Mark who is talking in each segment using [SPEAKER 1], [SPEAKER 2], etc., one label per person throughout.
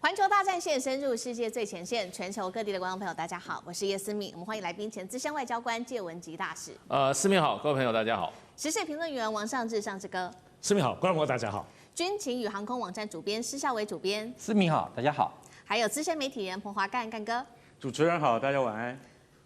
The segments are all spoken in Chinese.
[SPEAKER 1] 环球大战线深入世界最前线，全球各地的观众朋友，大家好，我是叶思敏，我们欢迎来宾前资深外交官介文吉大使。
[SPEAKER 2] 思敏好，各位朋友大家好。
[SPEAKER 1] 时事评论员王尚志上志哥。
[SPEAKER 3] 思敏好，观众朋友大家好。
[SPEAKER 1] 军情与航空网站主编施孝伟主编。
[SPEAKER 4] 思敏好，大家好。
[SPEAKER 1] 还有资深媒体人彭华干哥。
[SPEAKER 5] 主持人好，大家晚安。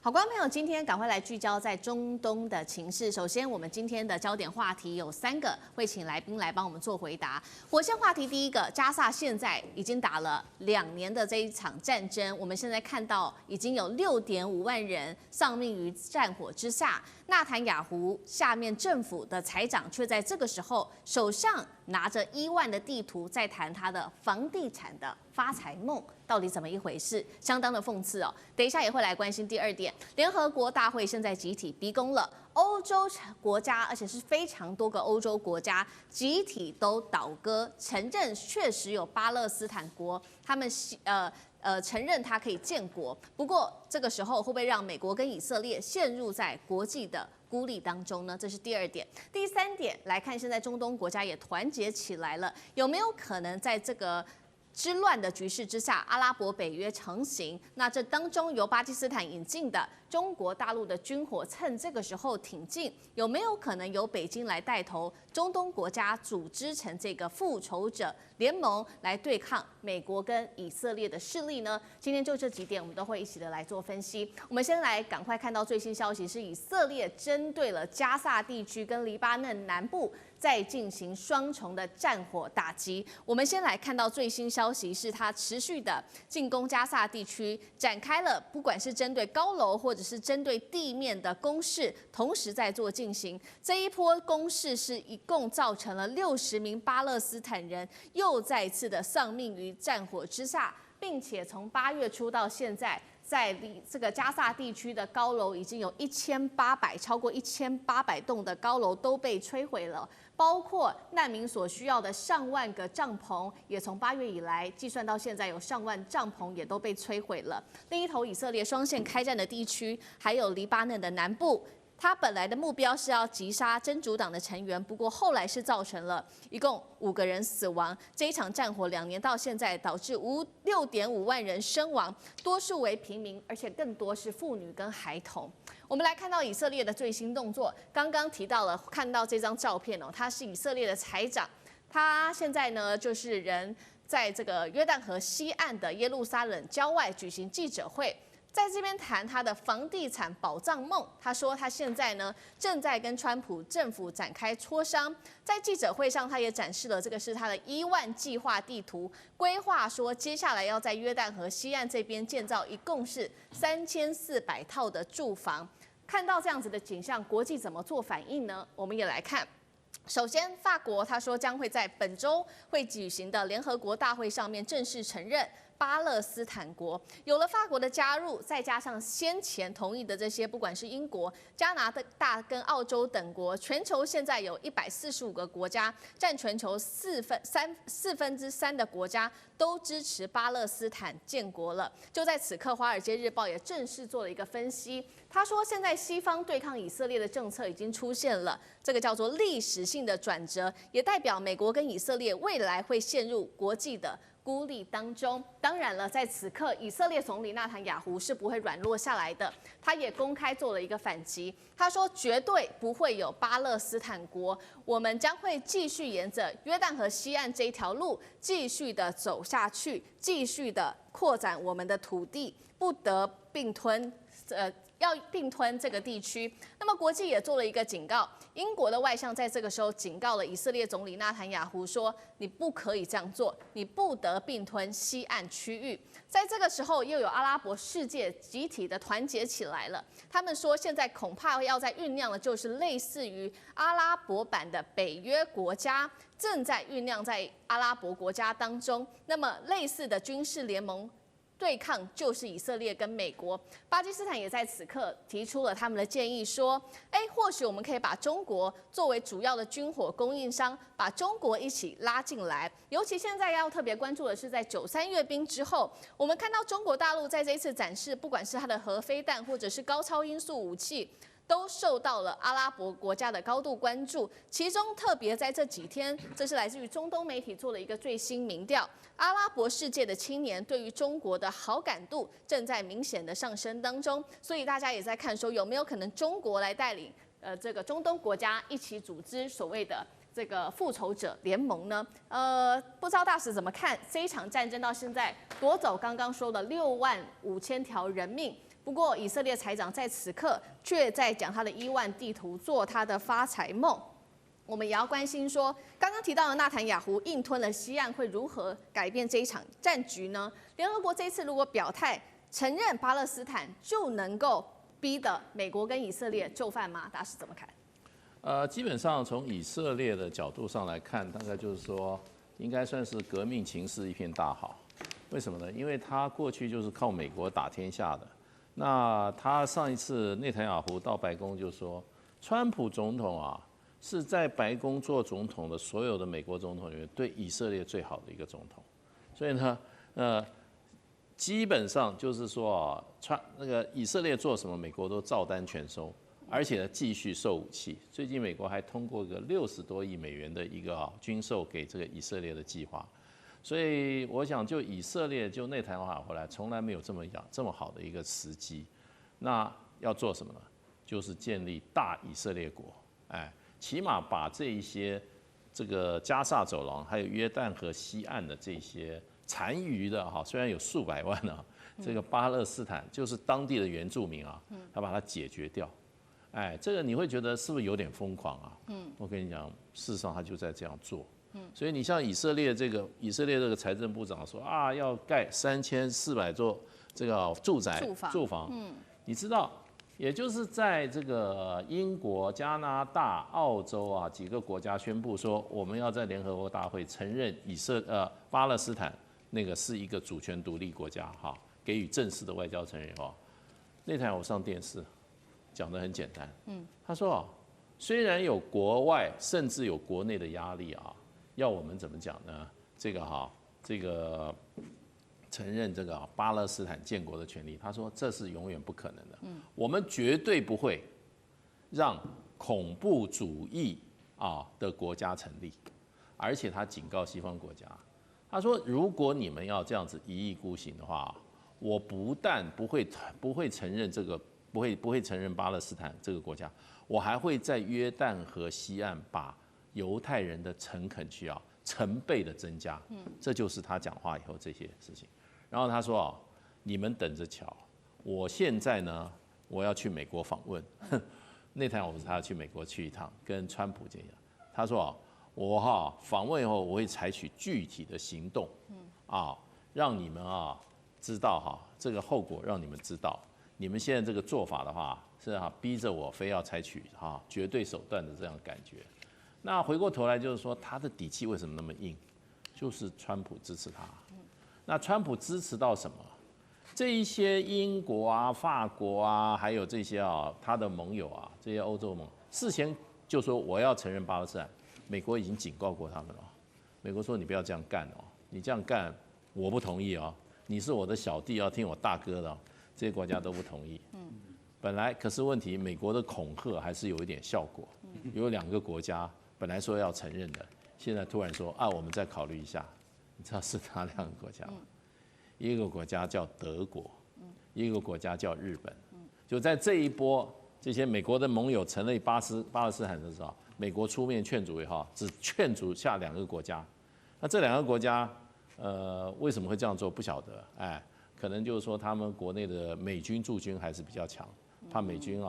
[SPEAKER 1] 好，观众朋友，今天赶快来聚焦在中东的情势。首先，我们今天的焦点话题有3个，会请来宾来帮我们做回答。火线话题第一个，加萨现在已经打了2年的这一场战争，我们现在看到已经有6.5万人丧命于战火之下。纳坦雅胡下面政府的财长却在这个时候手上拿着1万的地图，在谈他的房地产的发财梦，到底怎么一回事？相当的讽刺哦。等一下也会来关心第2点，联合国大会现在集体逼宫了，欧洲国家，而且是非常多个欧洲国家集体都倒戈，承认确实有巴勒斯坦国，他们承认它可以建国。不过这个时候会不会让美国跟以色列陷入在国际的孤立当中呢？这是第2点。第3点来看，现在中东国家也团结起来了，有没有可能在这个之乱的局势之下，阿拉伯北约成型？那这当中由巴基斯坦引进的中国大陆的军火，趁这个时候挺进，有没有可能由北京来带头，中东国家组织成这个复仇者联盟来对抗美国跟以色列的势力呢？今天就这几点，我们都会一起的来做分析。我们先来赶快看到最新消息，是以色列针对了加萨地区跟黎巴嫩南部在进行双重的战火打击。我们先来看到最新消息，是它持续的进攻加萨地区，展开了不管是针对高楼或者是针对地面的攻势，同时在做进行。这一波攻势是一共造成了60名巴勒斯坦人又再次的丧命于战火之下，并且从8月初到现在，在这个加萨地区的高楼已经有超过1800栋的高楼都被摧毁了，包括难民所需要的上万个帐篷，也从8月以来计算到现在有上万帐篷也都被摧毁了。另一头，以色列双线开战的地区，还有黎巴嫩的南部。他本来的目标是要击杀真主党的成员，不过后来是造成了一共5个人死亡。这一场战火2年到现在，导致6.5万人身亡，多数为平民，而且更多是妇女跟孩童。我们来看到以色列的最新动作，刚刚提到了，看到这张照片哦，他是以色列的财长，他现在呢就是人在这个约旦河西岸的耶路撒冷郊外举行记者会。在这边谈他的房地产宝藏梦，他说他现在呢正在跟川普政府展开磋商。在记者会上，他也展示了这个是他的1万计划地图，规划说接下来要在约旦河西岸这边建造一共是3400套的住房。看到这样子的景象，国际怎么做反应呢？我们也来看。首先，法国他说将会在本周会举行的联合国大会上面正式承认巴勒斯坦国。有了法国的加入，再加上先前同意的这些，不管是英国、加拿大跟澳洲等国，全球现在有145个国家，占全球4分之3的国家都支持巴勒斯坦建国了。就在此刻，《华尔街日报》也正式做了一个分析。他说，现在西方对抗以色列的政策已经出现了这个叫做历史性的转折，也代表美国跟以色列未来会陷入国际的孤立当中。当然了，在此刻，以色列总理纳坦雅胡是不会软弱下来的，他也公开做了一个反击。他说，绝对不会有巴勒斯坦国，我们将会继续沿着约旦河西岸这一条路继续的走下去，继续的扩展我们的土地，不得并吞。要并吞这个地区。那么国际也做了一个警告，英国的外相在这个时候警告了以色列总理纳坦雅胡说，你不可以这样做，你不得并吞西岸区域。在这个时候，又有阿拉伯世界集体的团结起来了。他们说，现在恐怕要在酝酿的就是类似于阿拉伯版的北约国家，正在酝酿在阿拉伯国家当中。那么类似的军事联盟对抗就是以色列跟美国。巴基斯坦也在此刻提出了他们的建议，说，或许我们可以把中国作为主要的军火供应商，把中国一起拉进来。尤其现在要特别关注的是，在93阅兵之后，我们看到中国大陆在这一次展示，不管是它的核飞弹或者是高超音速武器，都受到了阿拉伯国家的高度关注。其中特别在这几天，这是来自于中东媒体做了一个最新民调，阿拉伯世界的青年对于中国的好感度正在明显的上升当中。所以大家也在看说有没有可能中国来带领这个中东国家一起组织所谓的这个复仇者联盟呢？不知道大使怎么看这一场战争到现在夺走刚刚说的65000条人命？不过以色列财长在此刻却在讲他的伊万地图，做他的发财梦。我们也要关心说，刚刚提到的纳坦雅胡硬吞了西岸，会如何改变这一场战局呢？联合国这一次如果表态承认巴勒斯坦，就能够逼得美国跟以色列就范吗？大使怎么看？
[SPEAKER 2] 基本上从以色列的角度上来看，大概就是说，应该算是革命情势一片大好。为什么呢？因为他过去就是靠美国打天下的。那他上一次内塔尼亚胡到白宫就说，川普总统啊是在白宫做总统的所有的美国总统里面对以色列最好的一个总统。所以呢，基本上就是说啊，那个以色列做什么，美国都照单全收。而且呢，继续售武器。最近美国还通过一个60多亿美元的一个军售给这个以色列的计划。所以我想，就以色列就内塔尼亚胡来，从来没有这么好的一个时机。那要做什么呢？就是建立大以色列国，起码把这一些这个加萨走廊还有约旦河西岸的这些残余的虽然有数百万啊，这个巴勒斯坦就是当地的原住民啊，要把它解决掉。这个你会觉得是不是有点疯狂啊？我跟你讲，事实上他就在这样做。所以你像以色列这个财政部长说啊，要盖3400座这个住房。你知道，也就是在这个英国、加拿大、澳洲啊几个国家宣布说，我们要在联合国大会承认巴勒斯坦那个是一个主权独立国家，给予正式的外交承认后，内塔尼亚胡上电视。讲得很简单，他说虽然有国外甚至有国内的压力啊，要我们怎么讲呢？这个承认这个巴勒斯坦建国的权利，他说这是永远不可能的，我们绝对不会让恐怖主义的国家成立，而且他警告西方国家，他说如果你们要这样子一意孤行的话，我不但不会承认这个。不会承认巴勒斯坦这个国家，我还会在约旦河西岸把犹太人的诚恳需要成倍的增加。这就是他讲话以后这些事情。然后他说你们等着瞧，我现在呢，我要去美国访问。内塔尼亚胡他要去美国去一趟，跟川普见一下。他说我访问以后，我会采取具体的行动，让你们知道这个后果，让你们知道。你们现在这个做法的话，是逼着我非要采取绝对手段的这样的感觉。那回过头来就是说，他的底气为什么那么硬？就是川普支持他。那川普支持到什么？这一些英国啊、法国啊，还有这些他的盟友啊，这些欧洲盟事前就说我要承认巴勒斯坦，美国已经警告过他们了。美国说你不要这样干哦，你这样干我不同意哦，你是我的小弟，要听我大哥的。这些国家都不同意。本来可是问题，美国的恐吓还是有一点效果。有2个国家本来说要承认的，现在突然说我们再考虑一下。你知道是哪2个国家吗？一个国家叫德国，一个国家叫日本。就在这一波，这些美国的盟友成立巴勒斯坦的时候，美国出面劝阻以后，只劝阻下2个国家。那这2个国家，为什么会这样做？不晓得。可能就是说他们国内的美军驻军还是比较强，怕美军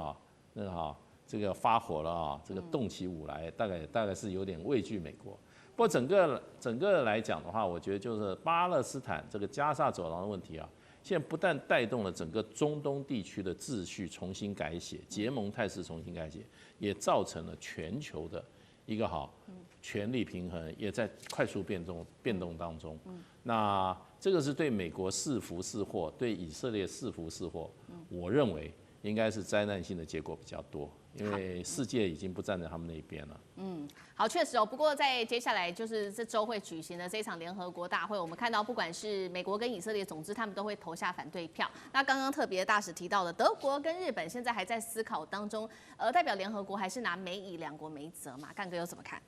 [SPEAKER 2] 这个发火了这个动起武来，大概是有点畏惧美国。不过整个来讲的话，我觉得就是巴勒斯坦这个加萨走廊的问题现在不但带动了整个中东地区的秩序重新改写，结盟态势重新改写，也造成了全球的一个权力平衡也在快速变动当中。那这个是对美国是福是祸，对以色列是福是祸。我认为应该是灾难性的结果比较多，因为世界已经不站在他们那边了。
[SPEAKER 1] 好，确实哦。不过在接下来就是这周会举行的这一场联合国大会，我们看到不管是美国跟以色列，总之他们都会投下反对票。那刚刚特别大使提到的德国跟日本现在还在思考当中，代表联合国还是拿美以两国没辙嘛？干哥有怎么看？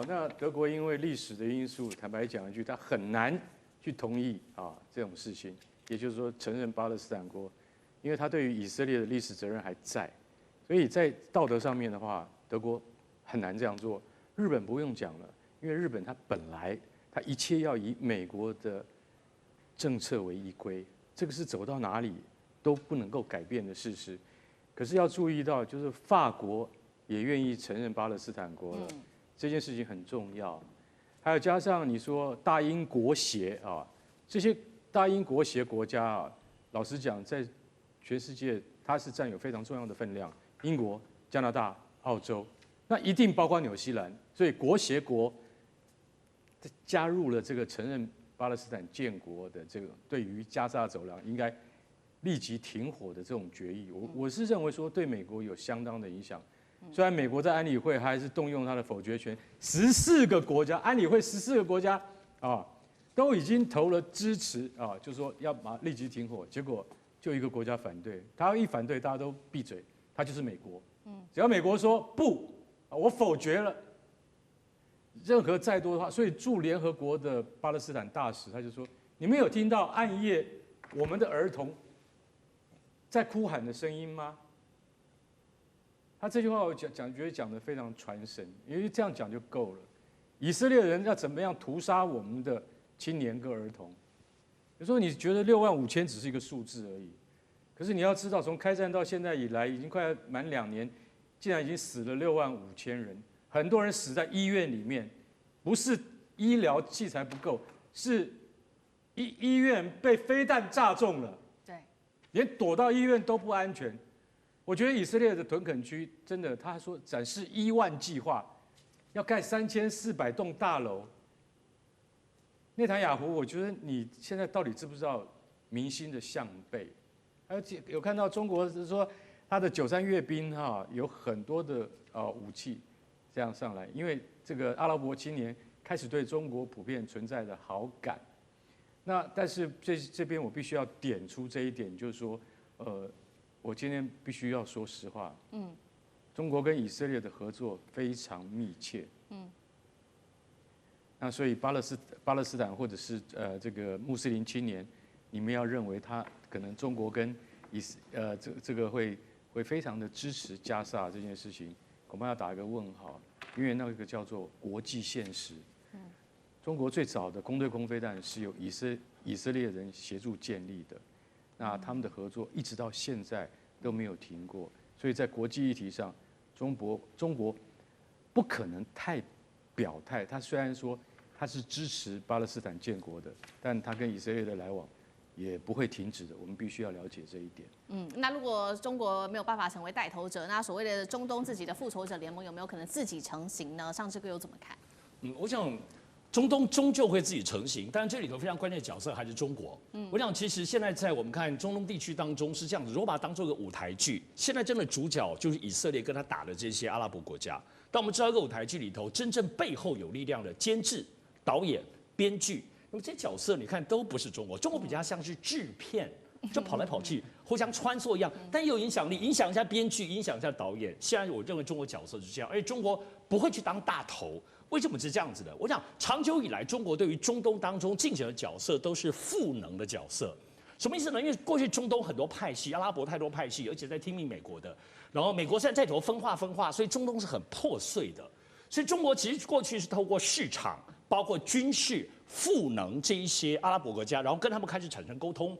[SPEAKER 5] 那德国因为历史的因素，坦白讲一句，他很难去同意这种事情，也就是说承认巴勒斯坦国，因为他对于以色列的历史责任还在，所以在道德上面的话，德国很难这样做。日本不用讲了，因为日本它本来它一切要以美国的政策为依归，这个是走到哪里都不能够改变的事实。可是要注意到，就是法国也愿意承认巴勒斯坦国了，这件事情很重要。还有加上你说大英国协这些大英国协国家老实讲，在全世界它是占有非常重要的分量。英国、加拿大、澳洲，那一定包括纽西兰。所以国协国加入了这个承认巴勒斯坦建国的这个对于加沙走廊应该立即停火的这种决议，我是认为说对美国有相当的影响。虽然美国在安理会还是动用它的否决权，14个国家，安理会14个国家都已经投了支持就是说要立即停火，结果就一个国家反对，他一反对大家都闭嘴，他就是美国。只要美国说不，我否决了。任何再多的话，所以驻联合国的巴勒斯坦大使他就说：“你们有听到暗夜我们的儿童在哭喊的声音吗？”他这句话我觉得讲得非常传神，因为这样讲就够了。以色列人要怎么样屠杀我们的青年跟儿童？有时候你觉得65000只是一个数字而已，可是你要知道，从开战到现在以来，已经快满2年，竟然已经死了65000人。很多人死在医院里面，不是医疗器材不够，是医院被飞弹炸中了，
[SPEAKER 1] 对，
[SPEAKER 5] 连躲到医院都不安全。我觉得以色列的屯垦区真的，他说展示10000计划，要盖3400栋大楼。内塔尼亚胡，我觉得你现在到底知不知道民心的向背？还有看到中国是说他的93阅兵有很多的武器。这样上来，因为这个阿拉伯青年开始对中国普遍存在的好感。那但是这边我必须要点出这一点，就是说，我今天必须要说实话，中国跟以色列的合作非常密切，那所以巴勒斯坦或者是这个穆斯林青年，你们要认为他可能中国跟这个会非常的支持加沙这件事情。恐怕要打一个问号，因为那个叫做国际现实。中国最早的空对空飞弹是由以色列人协助建立的，那他们的合作一直到现在都没有停过。所以在国际议题上，中国不可能太表态。他虽然说他是支持巴勒斯坦建国的，但他跟以色列的来往也不会停止的，我们必须要了解这一点。
[SPEAKER 1] 那如果中国没有办法成为带头者，那所谓的中东自己的复仇者联盟有没有可能自己成型呢？上这个又怎么看？
[SPEAKER 3] 我想中东终究会自己成型，但是这里头非常关键的角色还是中国。我想其实现在在我们看中东地区当中是这样子，如果把它当做一个舞台剧，现在真的主角就是以色列跟他打的这些阿拉伯国家。但我们知道，这个舞台剧里头真正背后有力量的监制、导演、编剧。那么这些角色你看都不是中国，中国比较像是制片，就跑来跑去，互相穿梭一样，但也有影响力，影响一下编剧，影响一下导演。现在我认为中国角色是这样，而且中国不会去当大头。为什么是这样子的？我想长久以来，中国对于中东当中竞选的角色都是赋能的角色。什么意思呢？因为过去中东很多派系，阿拉伯太多派系，而且在听命美国的，然后美国现在在头分化，所以中东是很破碎的。所以中国其实过去是透过市场，包括军事赋能这一些阿拉伯国家，然后跟他们开始产生沟通，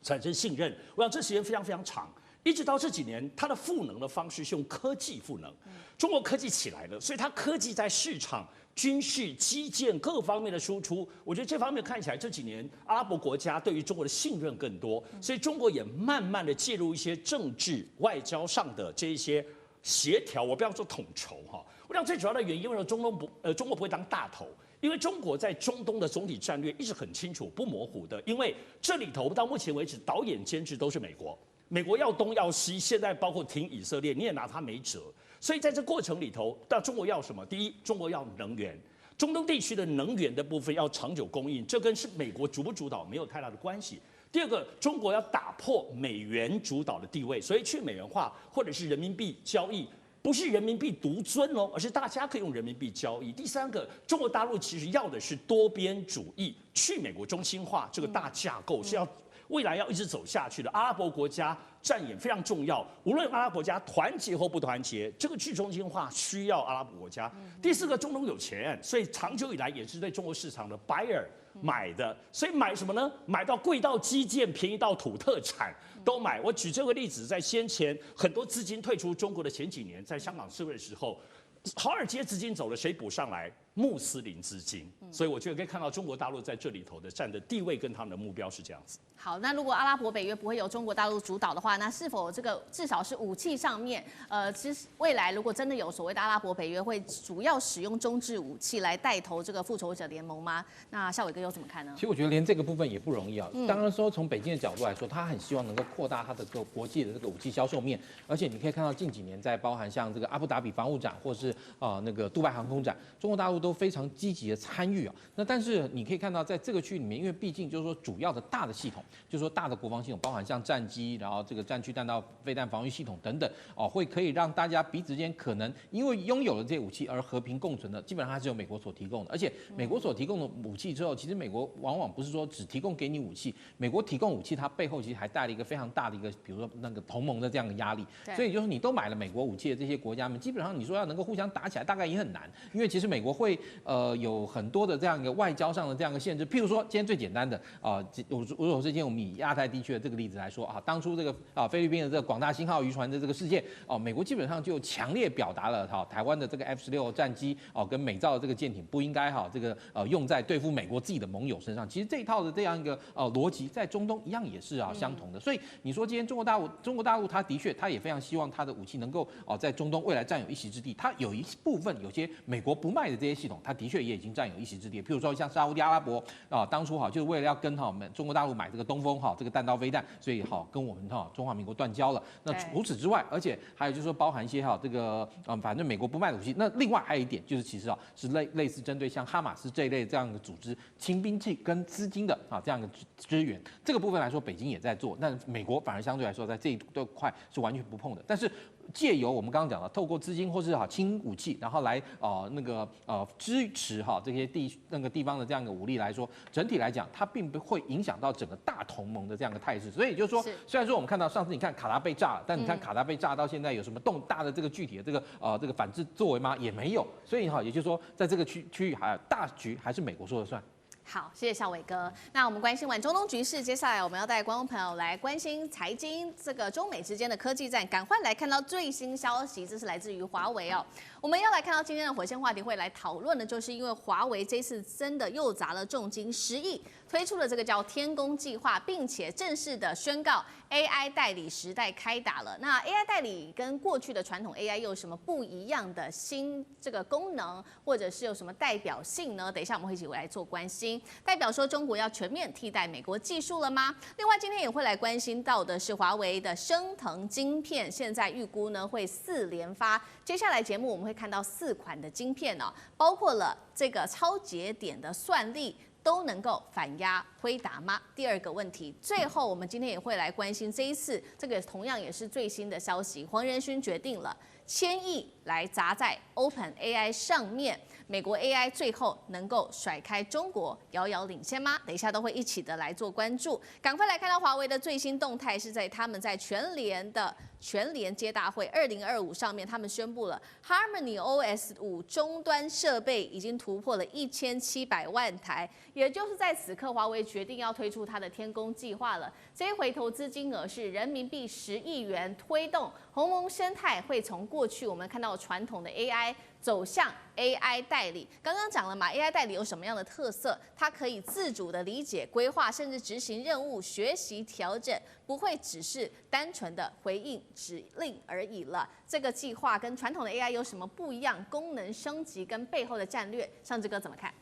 [SPEAKER 3] 产生信任。我想这时间非常非常长，一直到这几年，它的赋能的方式是用科技赋能。中国科技起来了，所以它科技在市场、军事、基建各方面的输出，我觉得这方面看起来这几年阿拉伯国家对于中国的信任更多，所以中国也慢慢的介入一些政治、外交上的这一些协调，我不要说统筹哈。我想最主要的原因，为什么中国不会当大头？因为中国在中东的总体战略一直很清楚、不模糊的。因为这里头到目前为止，导演监制都是美国，美国要东要西，现在包括挺以色列，你也拿它没辙。所以在这过程里头，那中国要什么？第一，中国要能源。中东地区的能源的部分要长久供应，这跟是美国主不主导没有太大的关系。第二个，中国要打破美元主导的地位，所以去美元化或者是人民币交易，不是人民币独尊哦，而是大家可以用人民币交易。第三个，中国大陆其实要的是多边主义，去美国中心化这个大架构是要未来要一直走下去的。阿拉伯国家扮演非常重要，无论阿拉伯国家团结或不团结，这个去中心化需要阿拉伯国家。第四个，中东有钱，所以长久以来也是对中国市场的 buyer 买的，所以买什么呢？买到贵到基建，便宜到土特产都买。我举这个例子，在先前很多资金退出中国的前几年，在香港示威的时候，华尔街资金走了，谁补上来？穆斯林资金。所以我觉得可以看到中国大陆在这里头的占的地位跟他们的目标是这样子。
[SPEAKER 1] 好，那如果阿拉伯北约不会由中国大陆主导的话，那是否这个至少是武器上面，其实未来如果真的有所谓的阿拉伯北约，会主要使用中制武器来带头这个复仇者联盟吗？那孝瑋哥又怎么看呢？
[SPEAKER 4] 其实我觉得连这个部分也不容易啊。当然说从北京的角度来说，他很希望能够扩大他的这个国际的这个武器销售面，而且你可以看到近几年在包含像这个阿布达比防务展或是那个杜拜航空展，中国大陆都非常积极的参与啊。那但是你可以看到在这个区域里面，因为毕竟就是说主要的大的系统，就是说大的国防系统，包含像战机，然后这个战区弹道飞弹防御系统等等会可以让大家彼此间可能因为拥有了这些武器而和平共存的，基本上它是由美国所提供的。而且美国所提供的武器之后，其实美国往往不是说只提供给你武器，美国提供武器，它背后其实还带了一个非常大的一个，比如说那个同盟的这样的压力。所以就是你都买了美国武器的这些国家们，基本上你说要能够互相打起来，大概也很难，因为其实美国会有很多的这样一个外交上的这样一个限制。譬如说今天最简单的如果是今天我们以亚太地区的这个例子来说当初这个菲律宾的这个广大星号渔船的这个事件美国基本上就强烈表达了台湾的这个 F-16战机跟美造的这个舰艇不应该这个用在对付美国自己的盟友身上。其实这一套的这样一个逻辑在中东一样也是相同的。所以你说今天中国大陆它的确它也非常希望它的武器能够在中东未来占有一席之地。它有一部分有些美国不卖的这些系统，它的确也已经占有一席之地。譬如说像沙烏地阿拉伯当初就是为了要跟我们中国大陆买这个东风这个弹道飞弹，所以跟我们中华民国断交了。那除此之外，而且还有就是说包含一些这个反正美国不卖的武器。那另外还有一点就是其实是类似针对像哈马斯这一类这样的组织轻兵器跟资金的这样的支援，这个部分来说北京也在做，但美国反而相对来说在这一块是完全不碰的。但是借由我们刚刚讲的透过资金或是轻武器，然后来支持这些地方的这样的武力来说，整体来讲它并不会影响到整个大同盟的这样的态势。所以就是说，虽然说我们看到上次你看卡达被炸了，但你看卡达被炸到现在有什么大的这个具体的这个反制作为吗？也没有。所以也就是说，在这个区域大局还是美国说了算。
[SPEAKER 1] 好，谢谢孝瑋哥。那我们关心完中东局势，接下来我们要带观众朋友来关心财经，这个中美之间的科技战，赶快来看到最新消息，这是来自于华为我们要来看到今天的火线话题会来讨论的，就是因为华为这次真的又砸了重金10亿，推出了这个叫天宫计划，并且正式的宣告 AI 代理时代开打了。那 AI 代理跟过去的传统 AI 又有什么不一样的新这个功能，或者是有什么代表性呢？等一下我们会一起来做关心。代表说中国要全面替代美国技术了吗？另外今天也会来关心到的是华为的升腾晶片，现在预估呢会4连发。接下来节目我们会看到4款的晶片包括了这个超节点的算力都能够反压辉达吗？第二个问题，最后我们今天也会来关心这一次这个同样也是最新的消息，黄仁勋决定了1000亿来砸在 OpenAI 上面，美国 AI 最后能够甩开中国遥遥领先吗？等一下都会一起的来做关注。赶快来看到华为的最新动态，是在他们在全联接大会2025上面，他们宣布了 Harmony OS 5终端设备已经突破了1700万台，也就是在此刻，华为决定要推出它的天宫计划了。这一回投资金额是人民币10亿元，推动鸿蒙生态会从过去我们看到传统的 AI 走向 AI 代理。刚刚讲了嘛 ，AI 代理有什么样的特色？它可以自主的理解、规划，甚至执行任务、学习、调整，不会只是单纯的回应指令而已了。这个计划跟传统的 AI 有什么不一样？功能升级跟背后的战略，尚志哥怎么看？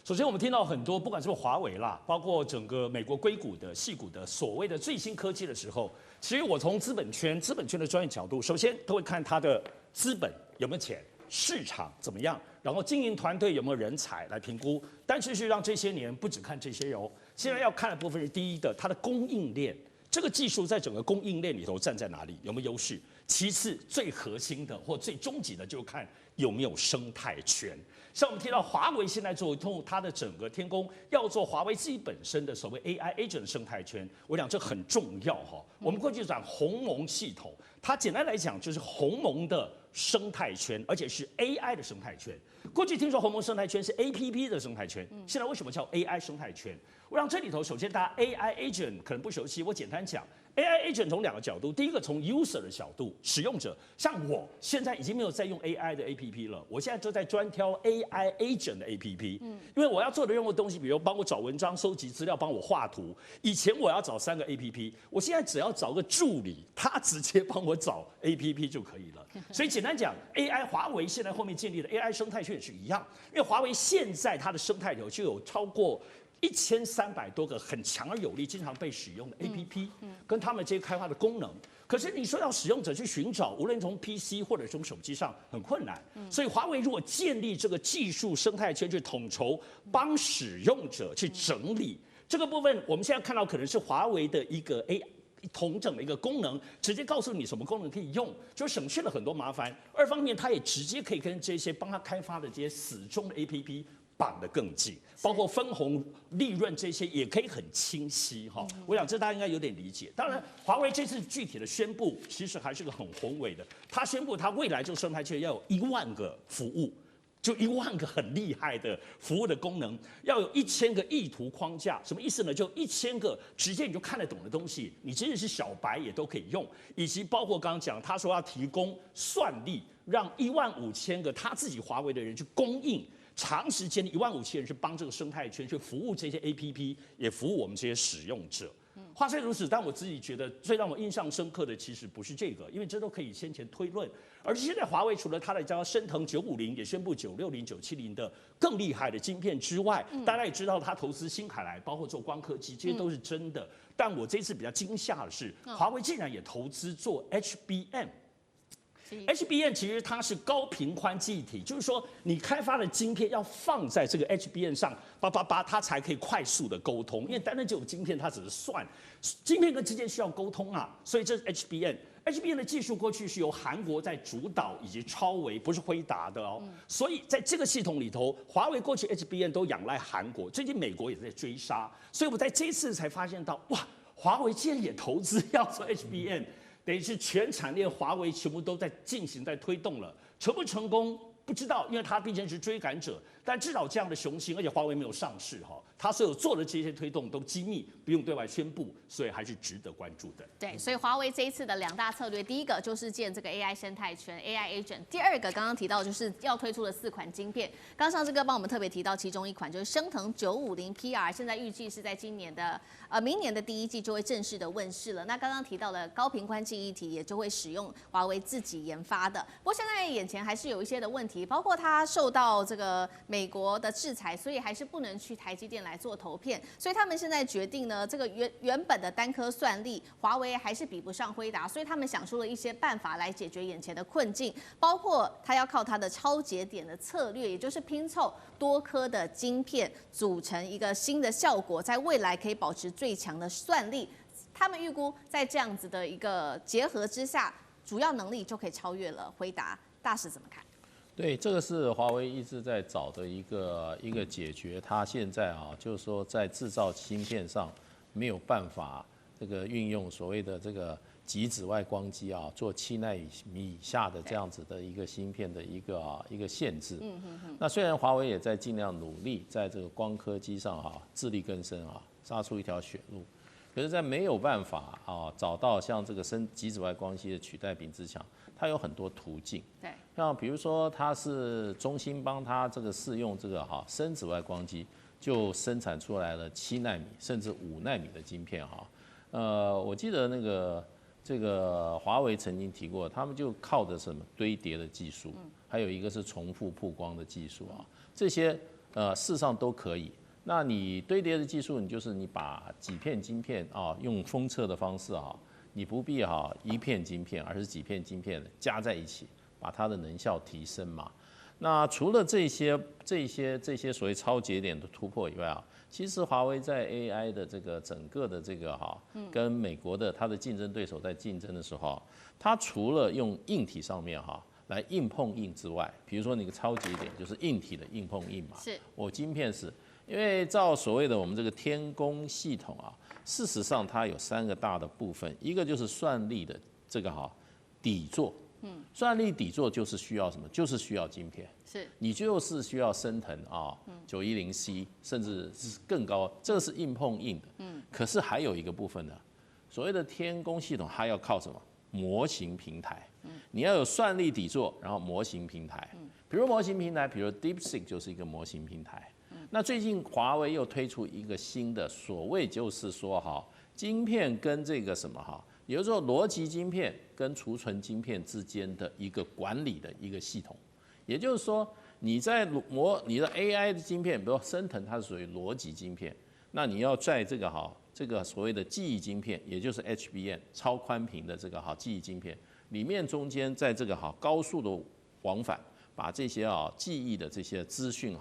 [SPEAKER 3] 首先，我们听到很多，不管是华为啦，包括整个美国硅谷的、矽谷的所谓的最新科技的时候，其实我从资本圈的专业角度，首先都会看它的资本有没有钱，市场怎么样，然后经营团队有没有人才来评估。但是让这些年不只看这些哦，现在要看的部分是第一的，它的供应链。这个技术在整个供应链里头站在哪里，有没有优势？其次，最核心的或最终极的，就看有没有生态圈。像我们提到华为现在做它的整个天宫要做华为自己本身的所谓 AI agent 生态圈，我讲这很重要哈。我们过去讲鸿蒙系统，它简单来讲就是鸿蒙的生态圈，而且是 AI 的生态圈。过去听说鸿蒙生态圈是 APP 的生态圈，现在为什么叫 AI 生态圈？我让这里头首先大家 AI agent 可能不熟悉，我简单讲。AI agent 从2个角度，第一个从 user 的角度，使用者，像我现在已经没有在用 AI 的 APP 了，我现在就在专挑 AI agent 的 APP，因为我要做的任何东西，比如帮我找文章、收集资料、帮我画图，以前我要找3个 APP， 我现在只要找个助理，他直接帮我找 APP 就可以了。所以简单讲 ，AI 华为现在后面建立的 AI 生态圈也是一样，因为华为现在它的生态里头就有超过1300多个很强而有力、经常被使用的 APP，跟他们这些开发的功能。可是你说要使用者去寻找，无论从 PC 或者从手机上很困难。所以华为如果建立这个技术生态圈去统筹，帮使用者去整理这个部分，我们现在看到可能是华为的一个统整的一个功能，直接告诉你什么功能可以用，就省去了很多麻烦。2方面，它也直接可以跟这些帮他开发的这些死忠的 APP。绑得更紧，包括分红、利润这些也可以很清晰哈。我想这大家应该有点理解。当然，华为这次具体的宣布，其实还是个很宏伟的。他宣布他未来这个生态圈要有1万个服务，就1万个很厉害的服务的功能，要有1000个意图框架。什么意思呢？就1000个直接你就看得懂的东西，你即使是小白也都可以用，以及包括刚刚讲，他说要提供算力，让15000个他自己华为的人去供应。长时间15000人去帮这个生态圈去服务这些 APP， 也服务我们这些使用者。话虽如此，但我自己觉得最让我印象深刻的其实不是这个，因为这都可以先前推论。而现在华为除了它的叫升腾950，也宣布960、970的更厉害的晶片之外，大家也知道它投资新海来，包括做光刻机，这些都是真的。但我这次比较惊吓的是，华为竟然也投资做 HBM。HBM 其实它是高频宽记忆体，就是说你开发的晶片要放在这个 HBM 上，它才可以快速的沟通。因为单单只有晶片，它只是算，晶片跟之间需要沟通啊，所以这是 HBM。HBM 的技术过去是由韩国在主导以及超微，不是辉达的哦。所以在这个系统里头，华为过去 HBM 都仰赖韩国，最近美国也在追杀，所以我在这次才发现到，哇，华为竟然也投资要做 HBM。等于是全产业华为全部都在进行、在推动了，成不成功不知道，因为它毕竟是追赶者。但至少这样的雄心，而且华为没有上市哈，它所有做的这些推动都机密，不用对外宣布，所以还是值得关注的。
[SPEAKER 1] 对，所以华为这一次的2大策略，第一个就是建这个 AI 生态圈 AI agent， 第2个刚刚提到就是要推出的4款晶片。刚上志哥帮我们特别提到其中一款就是升腾950 PR， 现在预计是在明年的第1季就会正式的问世了。那刚刚提到的高频宽记忆体也就会使用华为自己研发的。不过现在眼前还是有一些的问题，包括它受到这个美国的制裁，所以还是不能去台积电来做投片。所以他们现在决定呢，这个原本的单颗算力，华为还是比不上辉达，所以他们想出了一些办法来解决眼前的困境，包括它要靠它的超节点的策略，也就是拼凑多颗的晶片组成一个新的效果，在未来可以保持最强的算力。他们预估在这样子的一个结合之下，主要能力就可以超越了辉达。大使怎么看？
[SPEAKER 2] 对，这个是华为一直在找的一个解决。它现在就是说在制造芯片上没有办法这个运用所谓的这个极紫外光机做7奈米以下的这样子的一个芯片的一个限制。那虽然华为也在尽量努力在这个光刻机上自力更生杀出一条血路，可是，在没有办法找到像这个极紫外光机的取代品之强，它有很多途径。
[SPEAKER 1] 对，
[SPEAKER 2] 像比如说，它是中芯帮它这个试用这个深紫外光机，就生产出来了7奈米甚至5奈米的晶片我记得这个华为曾经提过，他们就靠着什么堆叠的技术，还有一个是重复曝光的技术这些事实上都可以。那你堆叠的技术，你把几片晶片啊，用封测的方式啊，你不必一片晶片，而是几片晶片加在一起，把它的能效提升嘛。那除了这些所谓超节点的突破以外啊，其实华为在 AI 的这个整个的这个跟美国的它的竞争对手在竞争的时候，它除了用硬体上面来硬碰硬之外，比如说那个超节点就是硬体的硬碰硬嘛，
[SPEAKER 1] 是
[SPEAKER 2] 我晶片是。因为照所谓的我们这个天宫系统啊，事实上它有3个大的部分，一个就是算力的这个底座，算力底座就是需要什么？就是需要晶片，
[SPEAKER 1] 是
[SPEAKER 2] 你就是需要升腾910C，甚至是更高，这个是硬碰硬的，可是还有一个部分呢，所谓的天宫系统它要靠什么？模型平台，你要有算力底座，然后模型平台，比如模型平台，比如 DeepSeek 就是一个模型平台。那最近华为又推出一个新的，所谓就是说晶片跟这个什么有时候逻辑晶片跟储存晶片之间的一个管理的一个系统，也就是说你在你的 AI 的晶片，比如说升腾，它是属于逻辑晶片，那你要在这个所谓的记忆晶片，也就是 HBM 超宽频的这个记忆晶片里面，中间在这个高速的往返。把这些记忆的这些资讯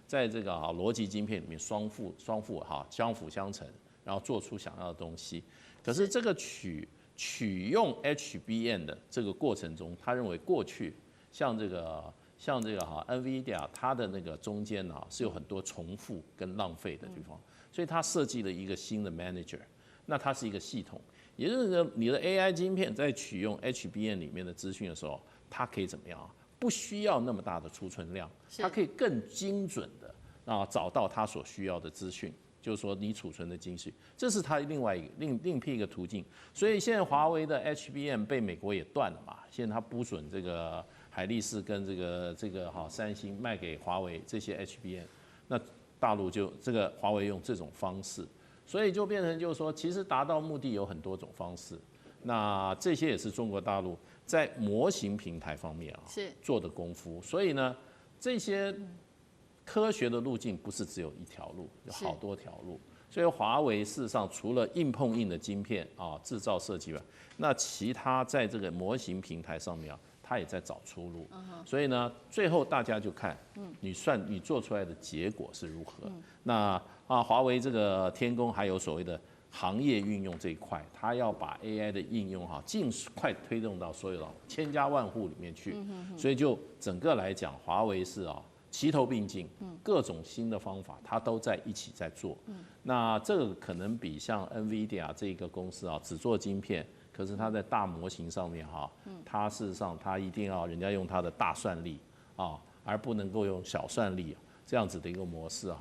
[SPEAKER 2] 在这个逻辑晶片里面相辅相成，然后做出想要的东西。可是这个取用 HBM 的这个过程中，他认为过去像这个 NVIDIA 它的那个中间是有很多重复跟浪费的地方，所以他设计了一个新的 manager， 那它是一个系统，也就是说你的 AI 晶片在取用 HBM 里面的资讯的时候，它可以怎么样？不需要那么大的储存量，它可以更精准的找到它所需要的资讯，就是说你储存的精细，这是它另外一个另辟一个途径。所以现在华为的 HBM 被美国也断了嘛，现在它不准这个海力士跟这个三星卖给华为这些 HBM， 那大陆就这个华为用这种方式，所以就变成就是说，其实达到目的有很多种方式。那这些也是中国大陆在模型平台方面做的功夫，所以呢，这些科学的路径不是只有一条路，有好多条路。所以华为事实上除了硬碰硬的晶片制造设计外，那其他在这个模型平台上面它也在找出路。所以呢，最后大家就看你做出来的结果是如何。那华为这个天宫还有所谓的行业运用这一块，它要把 AI 的应用尽快推动到所有的千家万户里面去。所以就整个来讲，华为是齐头并进，各种新的方法它都在一起在做。那这个可能比像 NVIDIA 这个公司只做晶片，可是它在大模型上面它事实上它一定要人家用它的大算力而不能够用小算力这样子的一个模式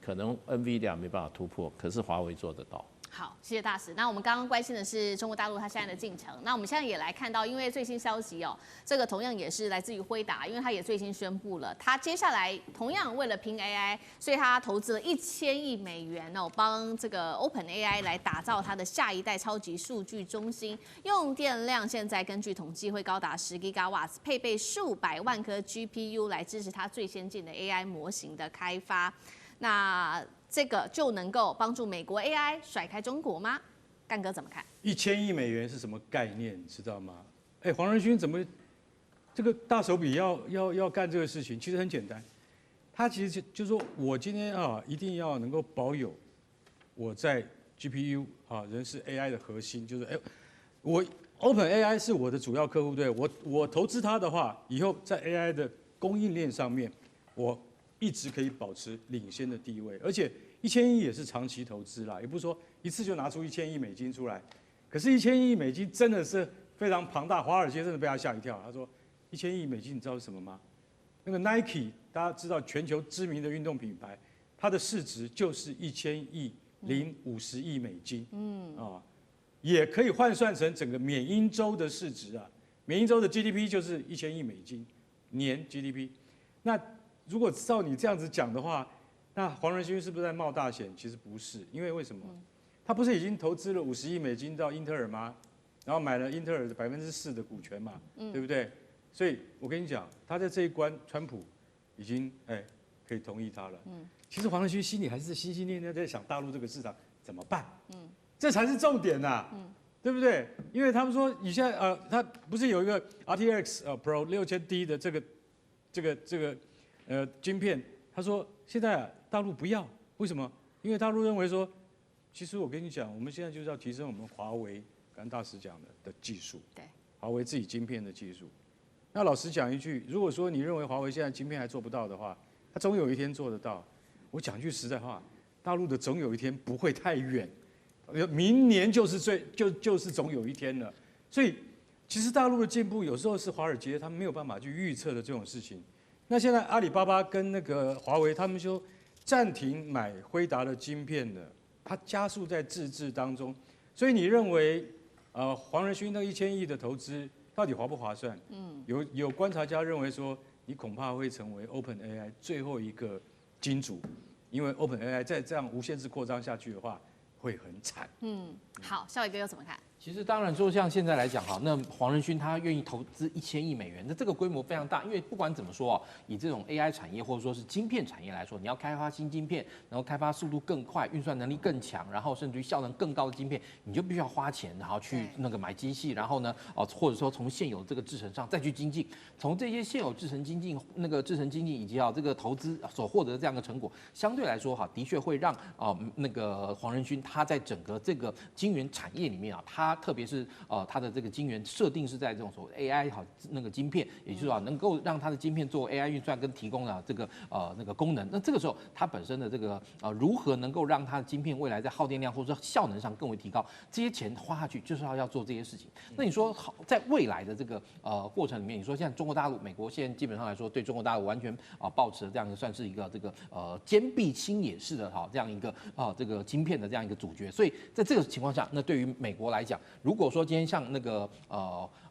[SPEAKER 2] 可能 NVIDIA 没办法突破，可是华为做得到。
[SPEAKER 1] 好，谢谢大使。那我们刚刚关心的是中国大陆它现在的进程。那我们现在也来看到，因为最新消息这个同样也是来自于辉达，因为它也最新宣布了，它接下来同样为了拼 AI， 所以它投资了1000亿美元帮这个 OpenAI 来打造它的下一代超级数据中心，用电量现在根据统计会高达10 GW， 配备数百万颗 GPU 来支持它最先进的 AI 模型的开发。那这个就能够帮助美国 AI 甩开中国吗？干哥怎么看
[SPEAKER 5] ？1000亿美元是什么概念？你知道吗？黄仁勋怎么这个大手笔要干这个事情？其实很简单，他其实就是说我今天一定要能够保有我在 GPU 人是 AI 的核心，就是我 OpenAI 是我的主要客户，对我投资它的话，以后在 AI 的供应链上面，我一直可以保持领先的地位，而且1000亿也是长期投资啦，也不是说一次就拿出1000亿美金出来。可是1000亿美金真的是非常庞大，华尔街真的被他吓一跳。他说1000亿美金你知道是什么吗？那个 Nike 大家知道全球知名的运动品牌，它的市值就是1000亿零50亿美金，也可以换算成整个缅因州的市值啊。缅因州的 GDP 就是1000亿美金年 GDP， 那如果照你这样子讲的话，那黄仁勋是不是在冒大险？其实不是，因为为什么？他不是已经投资了50亿美金到英特尔吗？然后买了英特尔的4%的股权嘛，对不对？所以我跟你讲，他在这一关，川普已经可以同意它了。其实黄仁勋心里还是心心念念在想大陆这个市场怎么办。这才是重点呐。对不对？因为他们说你现在它不是有一个 RTX Pro 6000D 的这个晶片，他说现在大陆不要，为什么？因为大陆认为说，其实我跟你讲，我们现在就是要提升我们华为，刚大使讲的技术，
[SPEAKER 1] 对，
[SPEAKER 5] 华为自己晶片的技术。那老实讲一句，如果说你认为华为现在晶片还做不到的话，它总有一天做得到。我讲句实在话，大陆的总有一天不会太远。明年就是总有一天了，所以其实大陆的进步有时候是华尔街他们没有办法去预测的这种事情。那现在阿里巴巴跟那个华为，他们就暂停买辉达的晶片了，它加速在自制当中。所以你认为黄仁勋那1000亿的投资到底划不划算？有观察家认为说，你恐怕会成为 OpenAI 最后一个金主，因为 OpenAI 再这样无限制扩张下去的话，会很惨。
[SPEAKER 1] 好，孝伟哥又怎么看？
[SPEAKER 4] 其实当然说，像现在来讲哈，那黄仁勋他愿意投资1000亿美元，那这个规模非常大，因为不管怎么说以这种 AI 产业或者说是晶片产业来说，你要开发新晶片，然后开发速度更快、运算能力更强，然后甚至于效能更高的晶片，你就必须要花钱，然后去那个买机器，然后呢或者说从现有这个制程上再去精进，从这些现有制程精进、那个制程精进以及这个投资所获得的这样的成果，相对来说的确会让那个黄仁勋他在整个这个晶圆产业里面他特别是它的这个晶圆设定是在这种所谓 AI 那个晶片，也就是说能够让它的晶片做 AI 运算跟提供这个那个功能。那这个时候它本身的这个如何能够让它的晶片未来在耗电量或者说效能上更为提高，这些钱花下去就是要做这些事情。那你说好，在未来的这个过程里面，你说现在中国大陆、美国现在基本上来说对中国大陆完全抱持这样一个算是一个这个坚壁清野式的这样一个这个晶片的这样一个主角。所以在这个情况下，那对于美国来讲，如果说今天像那个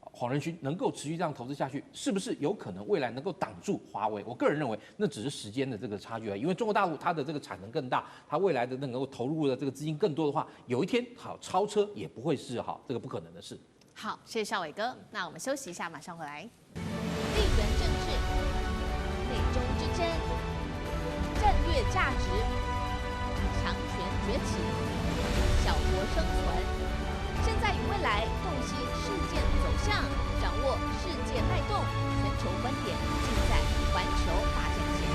[SPEAKER 4] 黄仁勋能够持续这样投资下去，是不是有可能未来能够挡住华为？我个人认为那只是时间的这个差距而已，因为中国大陆它的这个产能更大，它未来的能够投入的这个资金更多的话，有一天超车也不会是这个不可能的事。
[SPEAKER 1] 好，谢谢孝伟哥。那我们休息一下，马上回来。地缘政治、美中之争、战略价值、强权崛起、小国生存。现在与未来洞悉事件走向，掌握世界脉动，全球观点尽在环球大战线。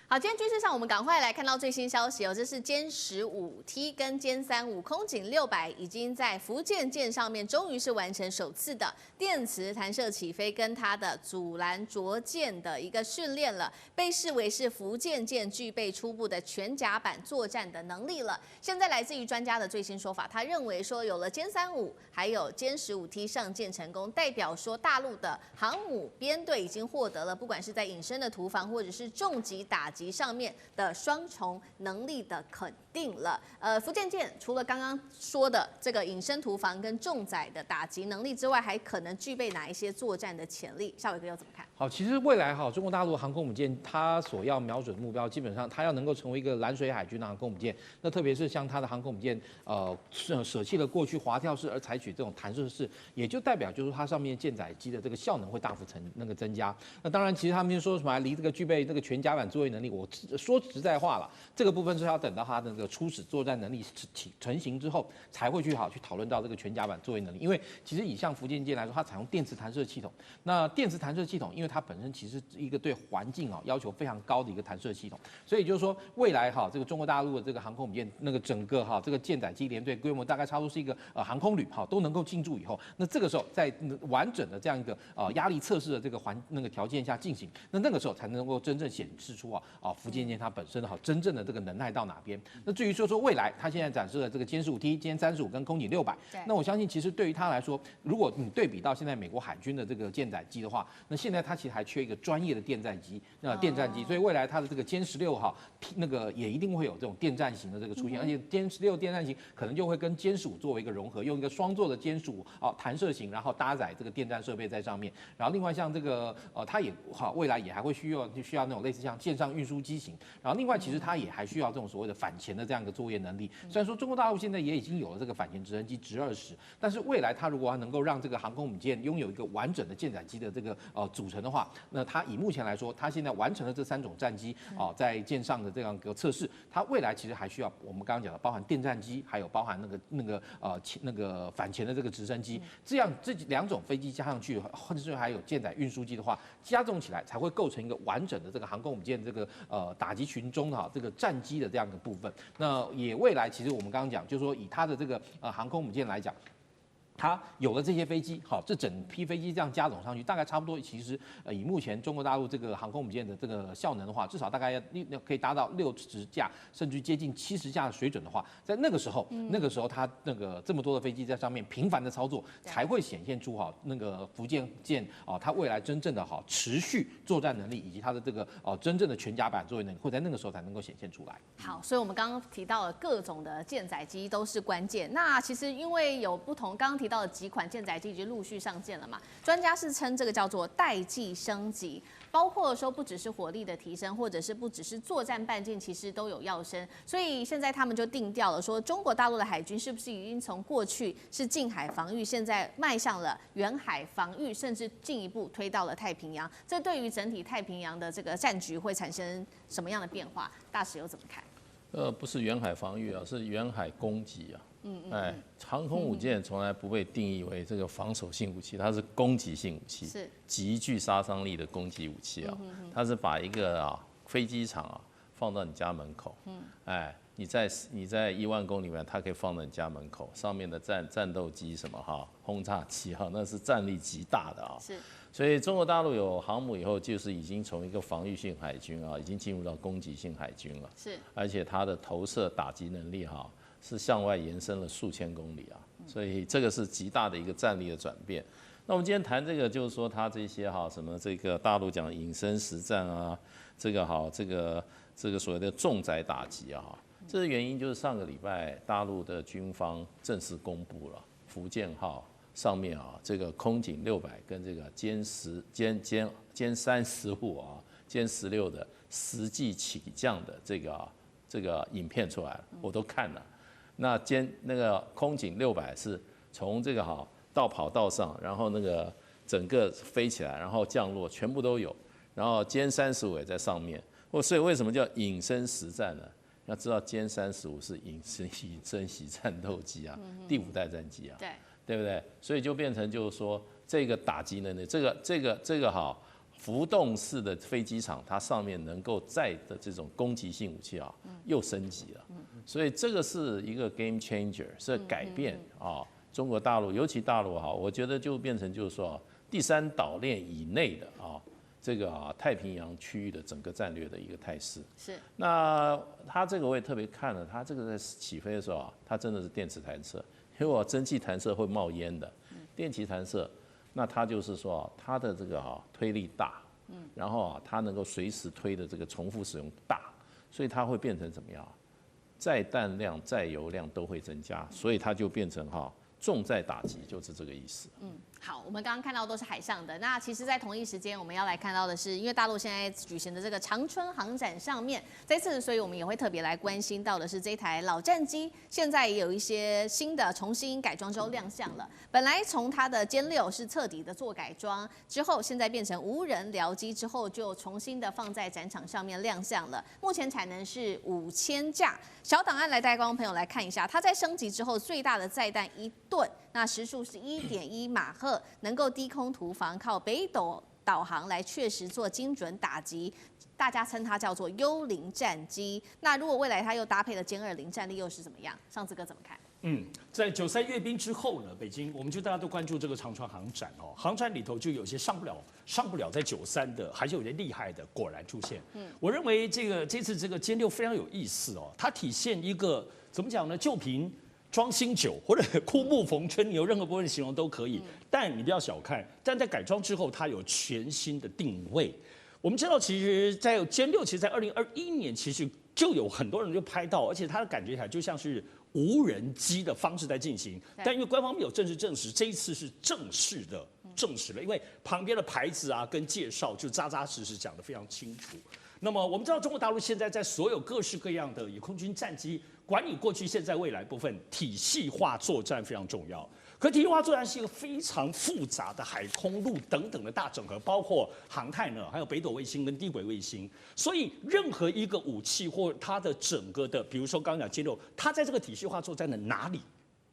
[SPEAKER 1] 好，今天军事上我们赶快来看到最新消息这是歼15T 跟歼35空警600已经在福建舰上面终于是完成首次的电磁弹射起飞跟它的阻拦着舰的一个训练了，被视为是福建舰具备初步的全甲板作战的能力了。现在来自于专家的最新说法，他认为说有了歼35还有歼15T 上舰成功，代表说大陆的航母编队已经获得了不管是在隐身的屠防或者是重击打击上面的双重能力的肯定了。福建舰除了刚刚说的这个隐身屠防跟重载的打击能力之外，还可能具备哪一些作战的潜力？孝伟哥又怎么看？
[SPEAKER 4] 好，其实未来中国大陆航空母舰它所要瞄准的目标，基本上它要能够成为一个蓝水海军的航空母舰。那特别是像它的航空母舰，舍弃了过去滑跳式而采取这种弹射式，也就代表就是它上面舰载机的这个效能会大幅增加。那当然，其实他们说什么离这个具备这个全甲板作业能力，我说实在话了，这个部分是要等到它的这个初始作战能力成型之后，才会去讨论到这个全甲板作业能力。因为其实以像福建舰来说，它采用电磁弹射系统，那电磁弹射系统，因为它本身其实是一个对环境要求非常高的一个弹射系统，所以就是说未来这个中国大陆的这个航空母舰那个整个这个舰载机联队规模大概差不多是一个航空旅都能够进驻以后，那这个时候在完整的这样一个压力测试的这个条件下进行，那个时候才能够真正显示出福建舰它本身真正的这个能耐到哪边。那至于说未来它现在展示的这个歼15T、歼35跟空警600，那我相信其实对于它来说，如果你对比到现在美国海军的这个舰载机的话，那现在它其实还缺一个专业的电战机，电战机，所以未来它的这个歼16那个也一定会有这种电战型的这个出现，而且歼16电战型可能就会跟歼15作为一个融合，用一个双座的歼15弹射型，然后搭载这个电战设备在上面。然后另外像这个它也未来也还会需要那种类似像舰上运输机型，然后另外其实它也还需要这种所谓的反潜的的这样一个作业能力。虽然说中国大陆现在也已经有了这个反潜直升机直20，但是未来它如果能够让这个航空母舰拥有一个完整的舰载机的这个组成的话，那它以目前来说，它现在完成了这3种战机在舰上的这样一个测试，它未来其实还需要我们刚刚讲的包含电战机，还有包含那个反潜的这个直升机，这2种飞机加上去，或者是还有舰载运输机的话，加重起来才会构成一个完整的这个航空母舰这个打击群中这个战机的这样一个部分。那也未来其实我们刚刚讲，就是说以它的这个航空母舰来讲。它有了这些飞机，好，这整批飞机这样加总上去，大概差不多，其实以目前中国大陆这个航空母舰的这个效能的话，至少大概可以达到60架，甚至接近70架的水准的话，在那个时候，它这么多的飞机在上面频繁的操作，才会显现出福建舰它未来真正的持续作战能力，以及它的这个真正的全甲板作业能力，会在那个时候才能够显现出来。
[SPEAKER 1] 好，所以我们刚刚提到了各种的舰载机都是关键。那其实因为有不同，刚刚提到的几款舰载机已经陆续上舰了嘛，专家是称这个叫做代际升级，包括说不只是火力的提升，或者是不只是作战半径，其实都有要升。所以现在他们就定调了，说中国大陆的海军是不是已经从过去是近海防御，现在迈向了远海防御，甚至进一步推到了太平洋？这对于整体太平洋的这个战局会产生什么样的变化？大使又怎么看？
[SPEAKER 2] 不是远海防御啊，是远海攻击啊。航空母舰从来不被定义为这个防守性武器，它是攻击性武器，是极具杀伤力的攻击武器啊。它是把一个飞机场放到你家门口，你在1万公里外，它可以放到你家门口，上面的战斗机什么轰炸机那是战力极大的啊。是。所以中国大陆有航母以后，就是已经从一个防御性海军已经进入到攻击性海军了。是。而且它的投射打击能力是向外延伸了数千公里啊，所以这个是极大的一个战力的转变。那我们今天谈这个，就是说它这些什么这个大陆讲隐身实战啊，这个所谓的重载打击这个原因就是上个礼拜大陆的军方正式公布了福建号上面这个空警600跟这个歼35歼16的实际起降的这个影片出来了，我都看了。那个空警600是从这个到跑道上，然后那个整个飞起来，然后降落，全部都有。然后歼35也在上面。所以为什么叫隐身实战呢？要知道歼35是隐身袭战斗机第5代战机对不对？所以就变成就是说这个打击能力，这个浮动式的飞机场，它上面能够载的这种攻击性武器又升级了。所以这个是一个 game changer， 是改变中国大陆，尤其大陆我觉得就变成就是说第3岛链以内的这个太平洋区域的整个战略的一个态势。是。那它这个我也特别看了，它这个在起飞的时候它真的是电磁弹射，因为蒸汽弹射会冒烟的，电气弹射，那它就是说它的这个推力大，然后它能够随时推的这个重复使用大，所以它会变成怎么样？载弹量、载油量都会增加，所以它就变成重载打击，就是这个意思。
[SPEAKER 1] 好，我们刚刚看到都是海上的。那其实，在同一时间，我们要来看到的是，因为大陆现在举行的这个长春航展上面，这次，所以我们也会特别来关心到的是这台老战机，现在也有一些新的重新改装之后亮相了。本来从它的歼6是彻底的做改装之后，现在变成无人僚机之后，就重新的放在展场上面亮相了。目前产能是5000架。小档案来带观众朋友来看一下，它在升级之后最大的载弹1吨，那时速是1.1马赫，能够低空突防，靠北斗导航来确实做精准打击。大家称它叫做幽灵战机。那如果未来它又搭配了歼20战力，又是怎么样？上次哥怎么看？
[SPEAKER 3] 在93阅兵之后呢，北京我们就大家都关注这个长春航展航展里头就有些上不了在93的，还是有些厉害的，果然出现。我认为这次这个歼6非常有意思它体现一个怎么讲呢？旧瓶装新酒，或者枯木逢春，你有任何部分形容都可以。但你不要小看，但在改装之后，它有全新的定位。我们知道，其实，在歼6，其实在2021年，其实就有很多人就拍到，而且它的感觉起来就像是无人机的方式在进行。但因为官方没有正式证实，这一次是正式了，因为旁边的牌子跟介绍就扎扎实实讲得非常清楚。那么我们知道，中国大陆现在在所有各式各样的以空军战机管你过去、现在、未来部分，体系化作战非常重要。可体系化作战是一个非常复杂的海空陆等等的大整合，包括航太呢，还有北斗卫星跟低轨卫星。所以任何一个武器或它的整个的，比如说刚刚讲歼六，它在这个体系化作战的哪里？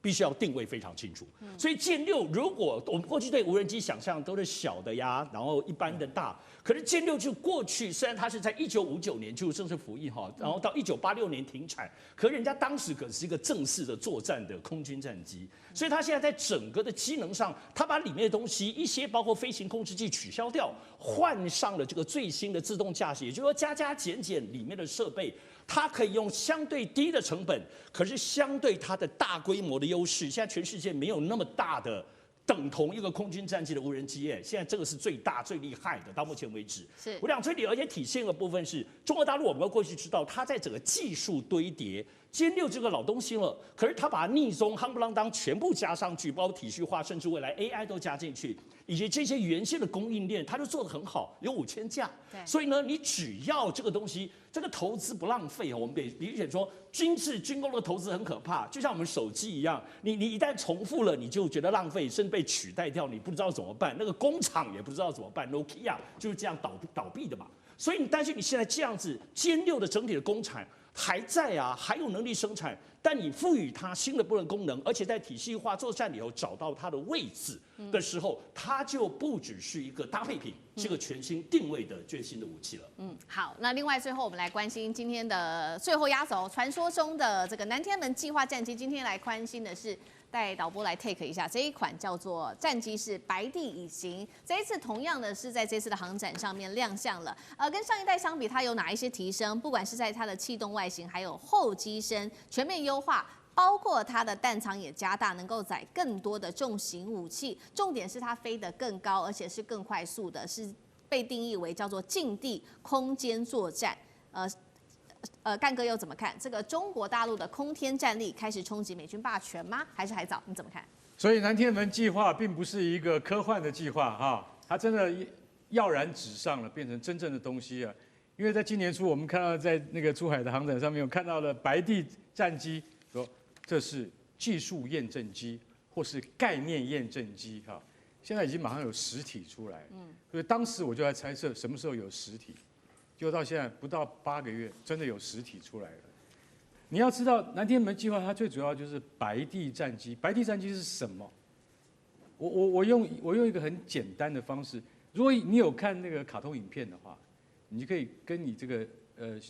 [SPEAKER 3] 必须要定位非常清楚，所以歼六如果我们过去对无人机想象都是小的呀，然后一般的大，可是歼六就过去虽然它是在1959年就正式服役哈，然后到1986年停产，可人家当时可是一个正式的作战的空军战机，所以它现在在整个的机能上，它把里面的东西一些包括飞行控制器取消掉，换上了这个最新的自动驾驶，也就是说加加减减里面的设备。它可以用相对低的成本，可是相对它的大规模的优势，现在全世界没有那么大的等同一个空军战机的无人机耶，现在这个是最大最厉害的，到目前为止。
[SPEAKER 1] 是
[SPEAKER 3] 我讲最厉害，而且体现的部分是中国大陆，我们要过去知道，它在整个技术堆叠。歼六这个老东西了，可是它把它逆中夯不啷当全部加上去，包括体系化，甚至未来 AI 都加进去，以及这些原先的供应链，它就做得很好，有5000架。所以呢，你只要这个东西，这个投资不浪费，我们得理解说，军工的投资很可怕，就像我们手机一样，你一旦重复了，你就觉得浪费，甚至被取代掉，你不知道怎么办，那个工厂也不知道怎么办 ，Nokia 就是这样倒闭的嘛。所以你担心你现在这样子歼六的整体的工厂。还在啊，还有能力生产，但你赋予它新的功能，而且在体系化作战里头找到它的位置的时候，它就不只是一个搭配品，是个全新定位的最新的武器了。
[SPEAKER 1] 好，那另外最后我们来关心今天的最后压轴，传说中的这个南天门计划战机，今天来关心的是。带导播来 take 一下这一款叫做战机是白帝乙型，这一次同样的是在这次的航展上面亮相了。跟上一代相比，它有哪一些提升？不管是在它的气动外形，还有后机身全面优化。包括它的弹仓也加大，能够载更多的重型武器。重点是它飞得更高，而且是更快速的，是被定义为叫做近地空间作战。干哥又怎么看这个中国大陆的空天战力开始冲击美军霸权吗？还是还早？你怎么看？
[SPEAKER 5] 所以南天门计划并不是一个科幻的计划哈，它真的跃然纸上了，变成真正的东西啊。因为在今年初，我们看到在那个珠海的航展上面，有看到了白帝战机，说这是技术验证机或是概念验证机哈。现在已经马上有实体出来，所以当时我就在猜测什么时候有实体。就到现在不到8个月，真的有实体出来了。你要知道，南天门计划它最主要就是白帝战机。白帝战机是什么？我用一个很简单的方式，如果你有看那个卡通影片的话，你可以跟你这个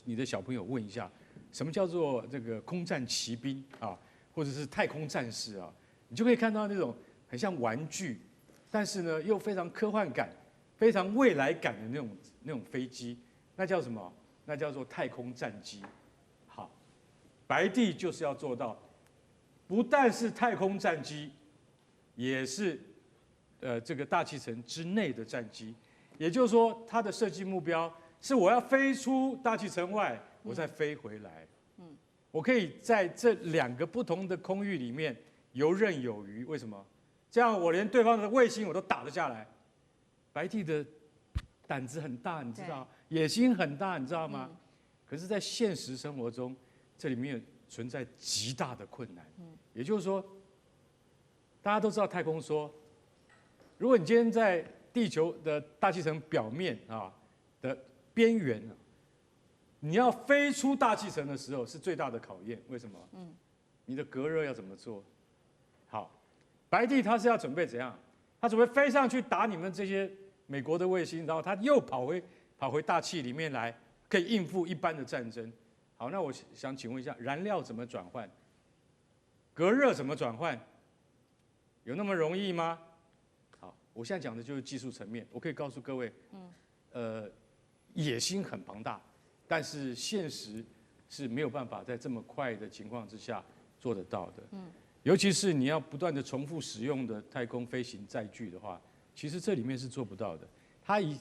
[SPEAKER 5] 你的小朋友问一下，什么叫做这个空战骑兵啊，或者是太空战士啊，你就可以看到那种很像玩具，但是呢又非常科幻感、非常未来感的那种飞机。那叫什么？那叫做太空战机。好，白帝就是要做到，不但是太空战机，也是这个大气层之内的战机。也就是说，它的设计目标是我要飞出大气层外，我再飞回来。我可以在这2个不同的空域里面游刃有余。为什么？这样我连对方的卫星我都打得下来。白帝的胆子很大，你知道，野心很大，你知道吗？可是，在现实生活中，这里面存在极大的困难。也就是说，大家都知道太空梭，如果你今天在地球的大气层表面的边缘，你要飞出大气层的时候是最大的考验。为什么？你的隔热要怎么做？好，白帝它是要准备怎样？它准备飞上去打你们这些美国的卫星，然后它又跑回大气里面来，可以应付一般的战争。好，那我想请问一下，燃料怎么转换？隔热怎么转换？有那么容易吗？好，我现在讲的就是技术层面。我可以告诉各位，野心很庞大，但是现实是没有办法在这么快的情况之下做得到的。尤其是你要不断的重复使用的太空飞行载具的话，其实这里面是做不到的。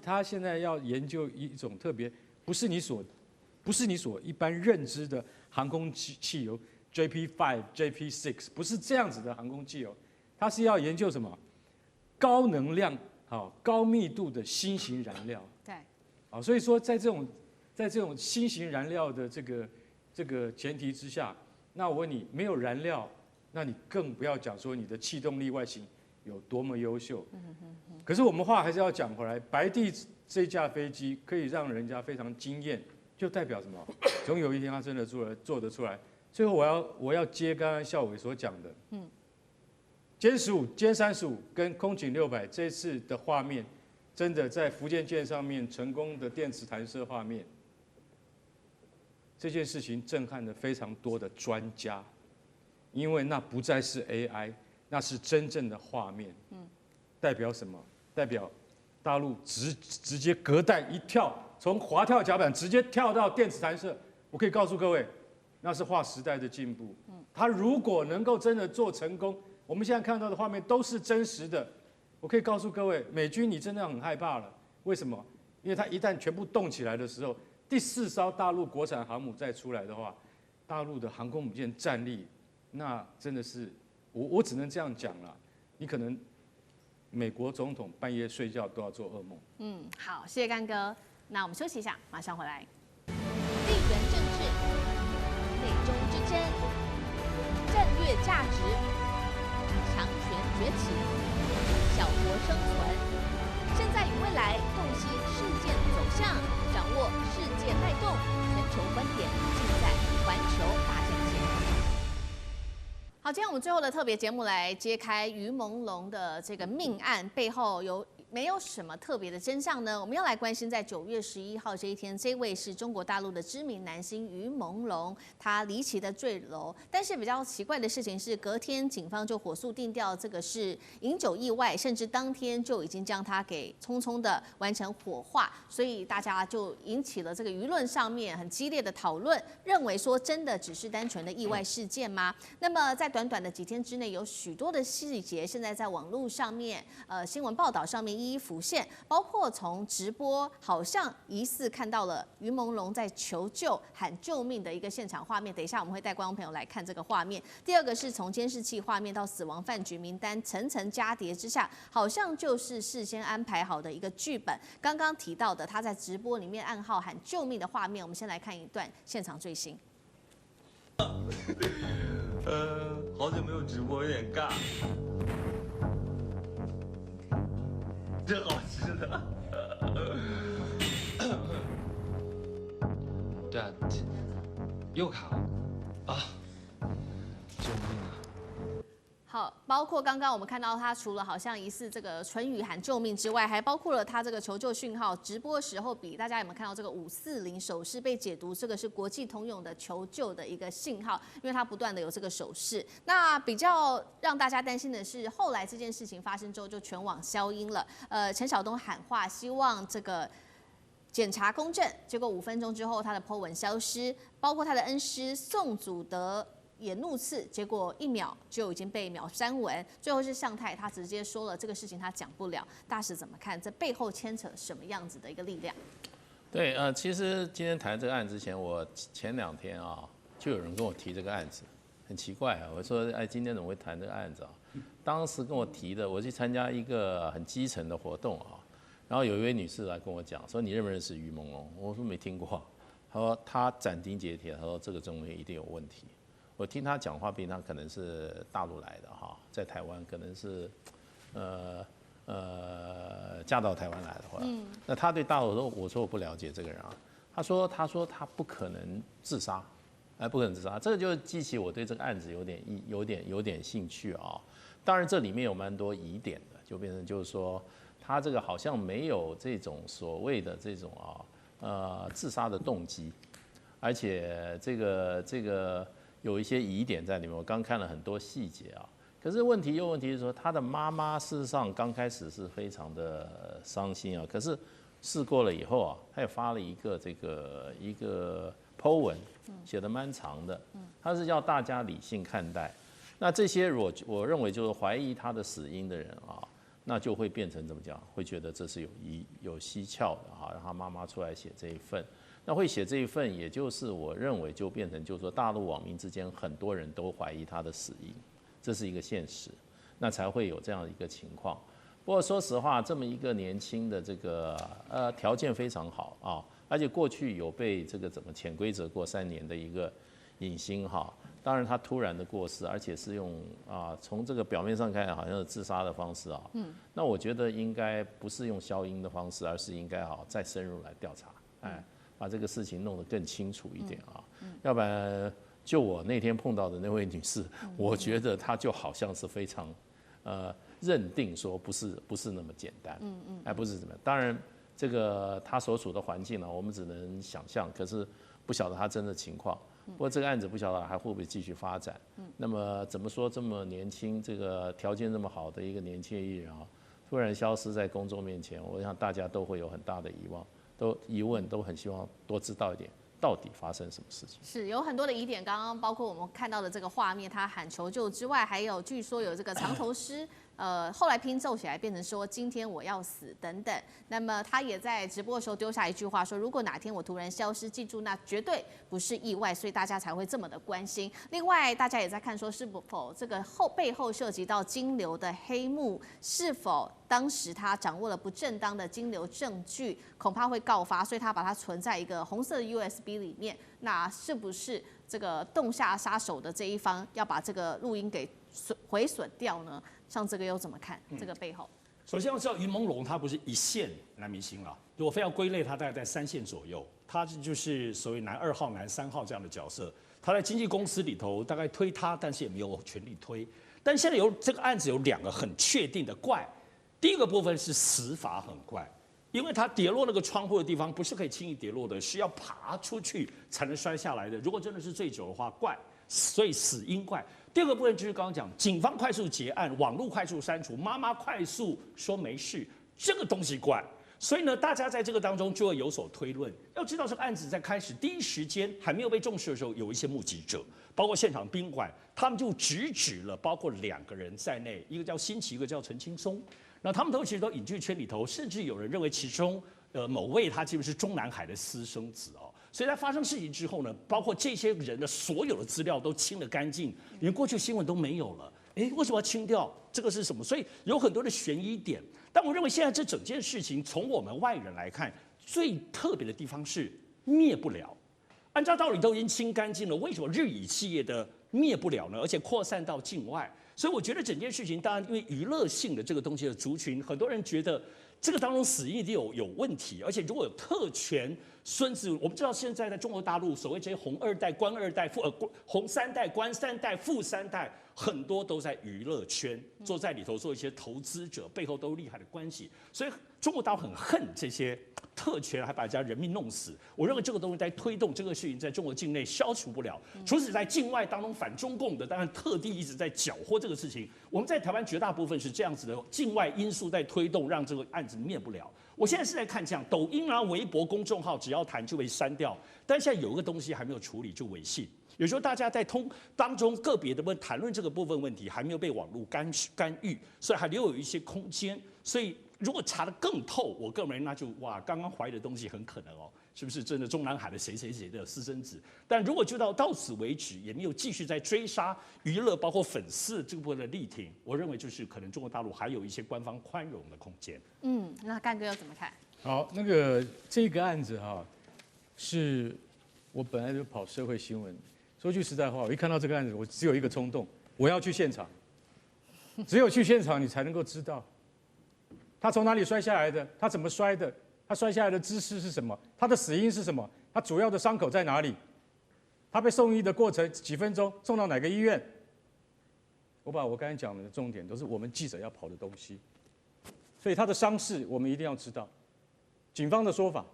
[SPEAKER 5] 他现在要研究一种特别，不是你所一般认知的航空汽油 JP5、JP6， 不是这样子的航空汽油，它是要研究什么？高能量、高密度的新型燃料。
[SPEAKER 1] 对。
[SPEAKER 5] 所以说在这种新型燃料的这个前提之下，那我问你，没有燃料，那你更不要讲说你的气动力外形有多么优秀。可是我们话还是要讲回来，白帝这架飞机可以让人家非常惊艳，就代表什么？总有一天他真的做得出来。最后我要接刚刚孝伟所讲的，歼15、歼35跟空警600这次的画面，真的在福建舰上面成功的电磁弹射画面，这件事情震撼了非常多的专家，因为那不再是 AI， 那是真正的画面。代表什么？代表大陆直接隔代一跳，从滑跳甲板直接跳到电磁弹射。我可以告诉各位，那是划时代的进步。他如果能够真的做成功，我们现在看到的画面都是真实的。我可以告诉各位，美军你真的很害怕了。为什么？因为它一旦全部动起来的时候，第4艘大陆国产航母再出来的话，大陆的航空母舰战力，那真的是我只能这样讲了。你可能美国总统半夜睡觉都要做噩梦。
[SPEAKER 1] 好，谢谢干哥。那我们休息一下，马上回来。地缘政治、内中之争、战略价值、强权崛起、小国生存。现在与未来洞悉事件走向，掌握世界脉动，全球观点尽在环球大战线。好，今天我们最后的特别节目来揭开于朦胧的这个命案背后没有什么特别的真相呢？我们要来关心，在9月11号这一天，这位是中国大陆的知名男星于朦胧，他离奇的坠楼。但是比较奇怪的事情是，隔天警方就火速定调这个是饮酒意外，甚至当天就已经将他给匆匆的完成火化，所以大家就引起了这个舆论上面很激烈的讨论，认为说真的只是单纯的意外事件吗？那么在短短的几天之内，有许多的细节现在在网络上面、新闻报道上面一一浮现，包括从直播好像疑似看到了于朦胧在求救喊救命的一个现场画面，等一下我们会带观众朋友来看这个画面。第二个是从监视器画面到死亡犯局名单层层加叠之下，好像就是事先安排好的一个剧本。刚刚提到的他在直播里面暗号喊救命的画面，我们先来看一段现场最新。
[SPEAKER 6] 好久没有直播，有点尬。真好吃的。对啊，又卡了啊！救命啊！
[SPEAKER 1] 好，包括刚刚我们看到他除了好像疑似这个唇语喊救命之外，还包括了他这个求救讯号。直播时候比大家有没有看到这个540手势被解读，这个是国际通用的求救的一个信号，因为它不断的有这个手势。那比较让大家担心的是，后来这件事情发生之后就全网消音了。陈晓东喊话，希望这个检察公正，结果5分钟之后他的 po 文消失，包括他的恩师宋祖德也怒斥，结果1秒就已经被秒删文。最后是向太，他直接说了这个事情他讲不了。大使怎么看？这背后牵扯什么样子的一个力量？
[SPEAKER 2] 对，其实今天谈这个案之前，我前2天啊，就有人跟我提这个案子，很奇怪啊。我说，哎，今天怎么会谈这个案子啊？当时跟我提的，我去参加一个很基层的活动啊，然后有一位女士来跟我讲，说你认不认识于朦胧？我说没听过。她说她斩钉截铁，她说这个中间一定有问题。我听她讲话，毕竟她可能是大陆来的哈，在台湾可能是，嫁到台湾来的话，那她对大陆说，我说我不了解这个人啊，她说她不可能自杀，不可能自杀，这个就激起我对这个案子有点兴趣啊。当然这里面有蛮多疑点的，就变成就是说，他这个好像没有这种所谓的这种自杀的动机，而且这个有一些疑点在里面。我刚看了很多细节啊，可是问题是说，他的妈妈事实上刚开始是非常的伤心啊，可是事过了以后啊，他也发了一个po 文，写的蛮长的，他是要大家理性看待。那这些我认为就是怀疑他的死因的人啊，那就会变成怎么讲？会觉得这是有蹊跷的哈，让他妈妈出来写这一份。那会写这一份，也就是我认为就变成就是说，大陆网民之间很多人都怀疑他的死因，这是一个现实，那才会有这样一个情况。不过说实话，这么一个年轻的这个条件非常好啊，而且过去有被这个怎么潜规则过3年的一个影星哈，当然他突然的过世，而且是用从这个表面上看好像是自杀的方式啊。那我觉得应该不是用消音的方式，而是应该再深入来调查，把这个事情弄得更清楚一点啊。要不然就我那天碰到的那位女士，我觉得她就好像是非常认定说不是那么简单，不是怎么样。当然这个她所处的环境呢，我们只能想象，可是不晓得她真的情况。不过这个案子不晓得还会不会继续发展。那么怎么说这么年轻，这个条件这么好的一个年轻艺人突然消失在公众面前，我想大家都会有很大的疑问，都很希望多知道一点，到底发生什么事情？
[SPEAKER 1] 是有很多的疑点，刚刚包括我们看到的这个画面，他喊求救之外，还有据说有这个藏头诗。后来拼凑起来变成说今天我要死等等。那么他也在直播的时候丢下一句话说，如果哪天我突然消失，记住那绝对不是意外，所以大家才会这么的关心。另外大家也在看说是否这个背后涉及到金流的黑幕，是否当时他掌握了不正当的金流证据，恐怕会告发，所以他把它存在一个红色的 USB 里面。那是不是这个洞下杀手的这一方要把这个录音给毁损掉呢？像这个又怎么看？这个背后，
[SPEAKER 3] 首先要知道于朦胧他不是一线男明星啊，如果非要归类，他大概在3线左右，他就是所谓男2号、男3号这样的角色。他在经纪公司里头大概推他，但是也没有全力推。但现在这个案子有2个很确定的怪，第一个部分是死法很怪。因为它跌落那个窗户的地方不是可以轻易跌落的，是要爬出去才能摔下来的。如果真的是醉酒的话，怪，所以死因怪。第二个部分就是刚刚讲，警方快速结案，网络快速删除，妈妈快速说没事，这个东西怪。所以呢，大家在这个当中就会有所推论。要知道这个案子在开始第一时间还没有被重视的时候，有一些目击者，包括现场宾馆，他们就直指了包括2个人在内，一个叫辛奇，一个叫陈青松。那他们其实都影剧圈里头，甚至有人认为其中某位他基本是中南海的私生子哦。所以在发生事情之后呢，包括这些人的所有的资料都清了干净，连过去新闻都没有了。为什么要清掉？这个是什么？所以有很多的悬疑点。但我认为现在这整件事情，从我们外人来看，最特别的地方是灭不了。按照道理都已经清干净了，为什么日以继夜的灭不了呢？而且扩散到境外。所以我觉得整件事情，当然因为娱乐性的这个东西的族群，很多人觉得这个当中死因一定有问题，而且如果有特权孙子，我们知道现在在中国大陆，所谓这些红2代、官2代、红3代、官3代、富3代，很多都在娱乐圈，坐在里头做一些投资者，背后都厉害的关系，所以中国大陆很恨这些特权，还把人家人命弄死。我认为这个东西在推动这个事情，在中国境内消除不了。除此在境外当中反中共的，当然特地一直在搅和这个事情。我们在台湾绝大部分是这样子的，境外因素在推动，让这个案子灭不了。我现在是在看这样，抖音啊、微博公众号只要谈就被删掉，但现在有一个东西还没有处理，就微信。有时候大家在当中个别的谈论这个部分问题，还没有被网络干预，所以还留有一些空间。所以如果查得更透，我个人认为那就刚刚怀疑的东西很可能是不是真的中南海的谁谁谁的私生子？但如果就到此为止，也没有继续在追杀娱乐包括粉丝这个部分的力挺，我认为就是可能中国大陆还有一些官方宽容的空间。
[SPEAKER 1] 那干哥要怎么看？
[SPEAKER 5] 好，这个案子是我本来就跑社会新闻。说句实在话，我一看到这个案子，我只有一个冲动，我要去现场。只有去现场，你才能够知道他从哪里摔下来的，他怎么摔的，他摔下来的姿势是什么，他的死因是什么，他主要的伤口在哪里，他被送医的过程几分钟，送到哪个医院。我把我刚才讲的重点都是我们记者要跑的东西，所以他的伤势我们一定要知道，警方的说法，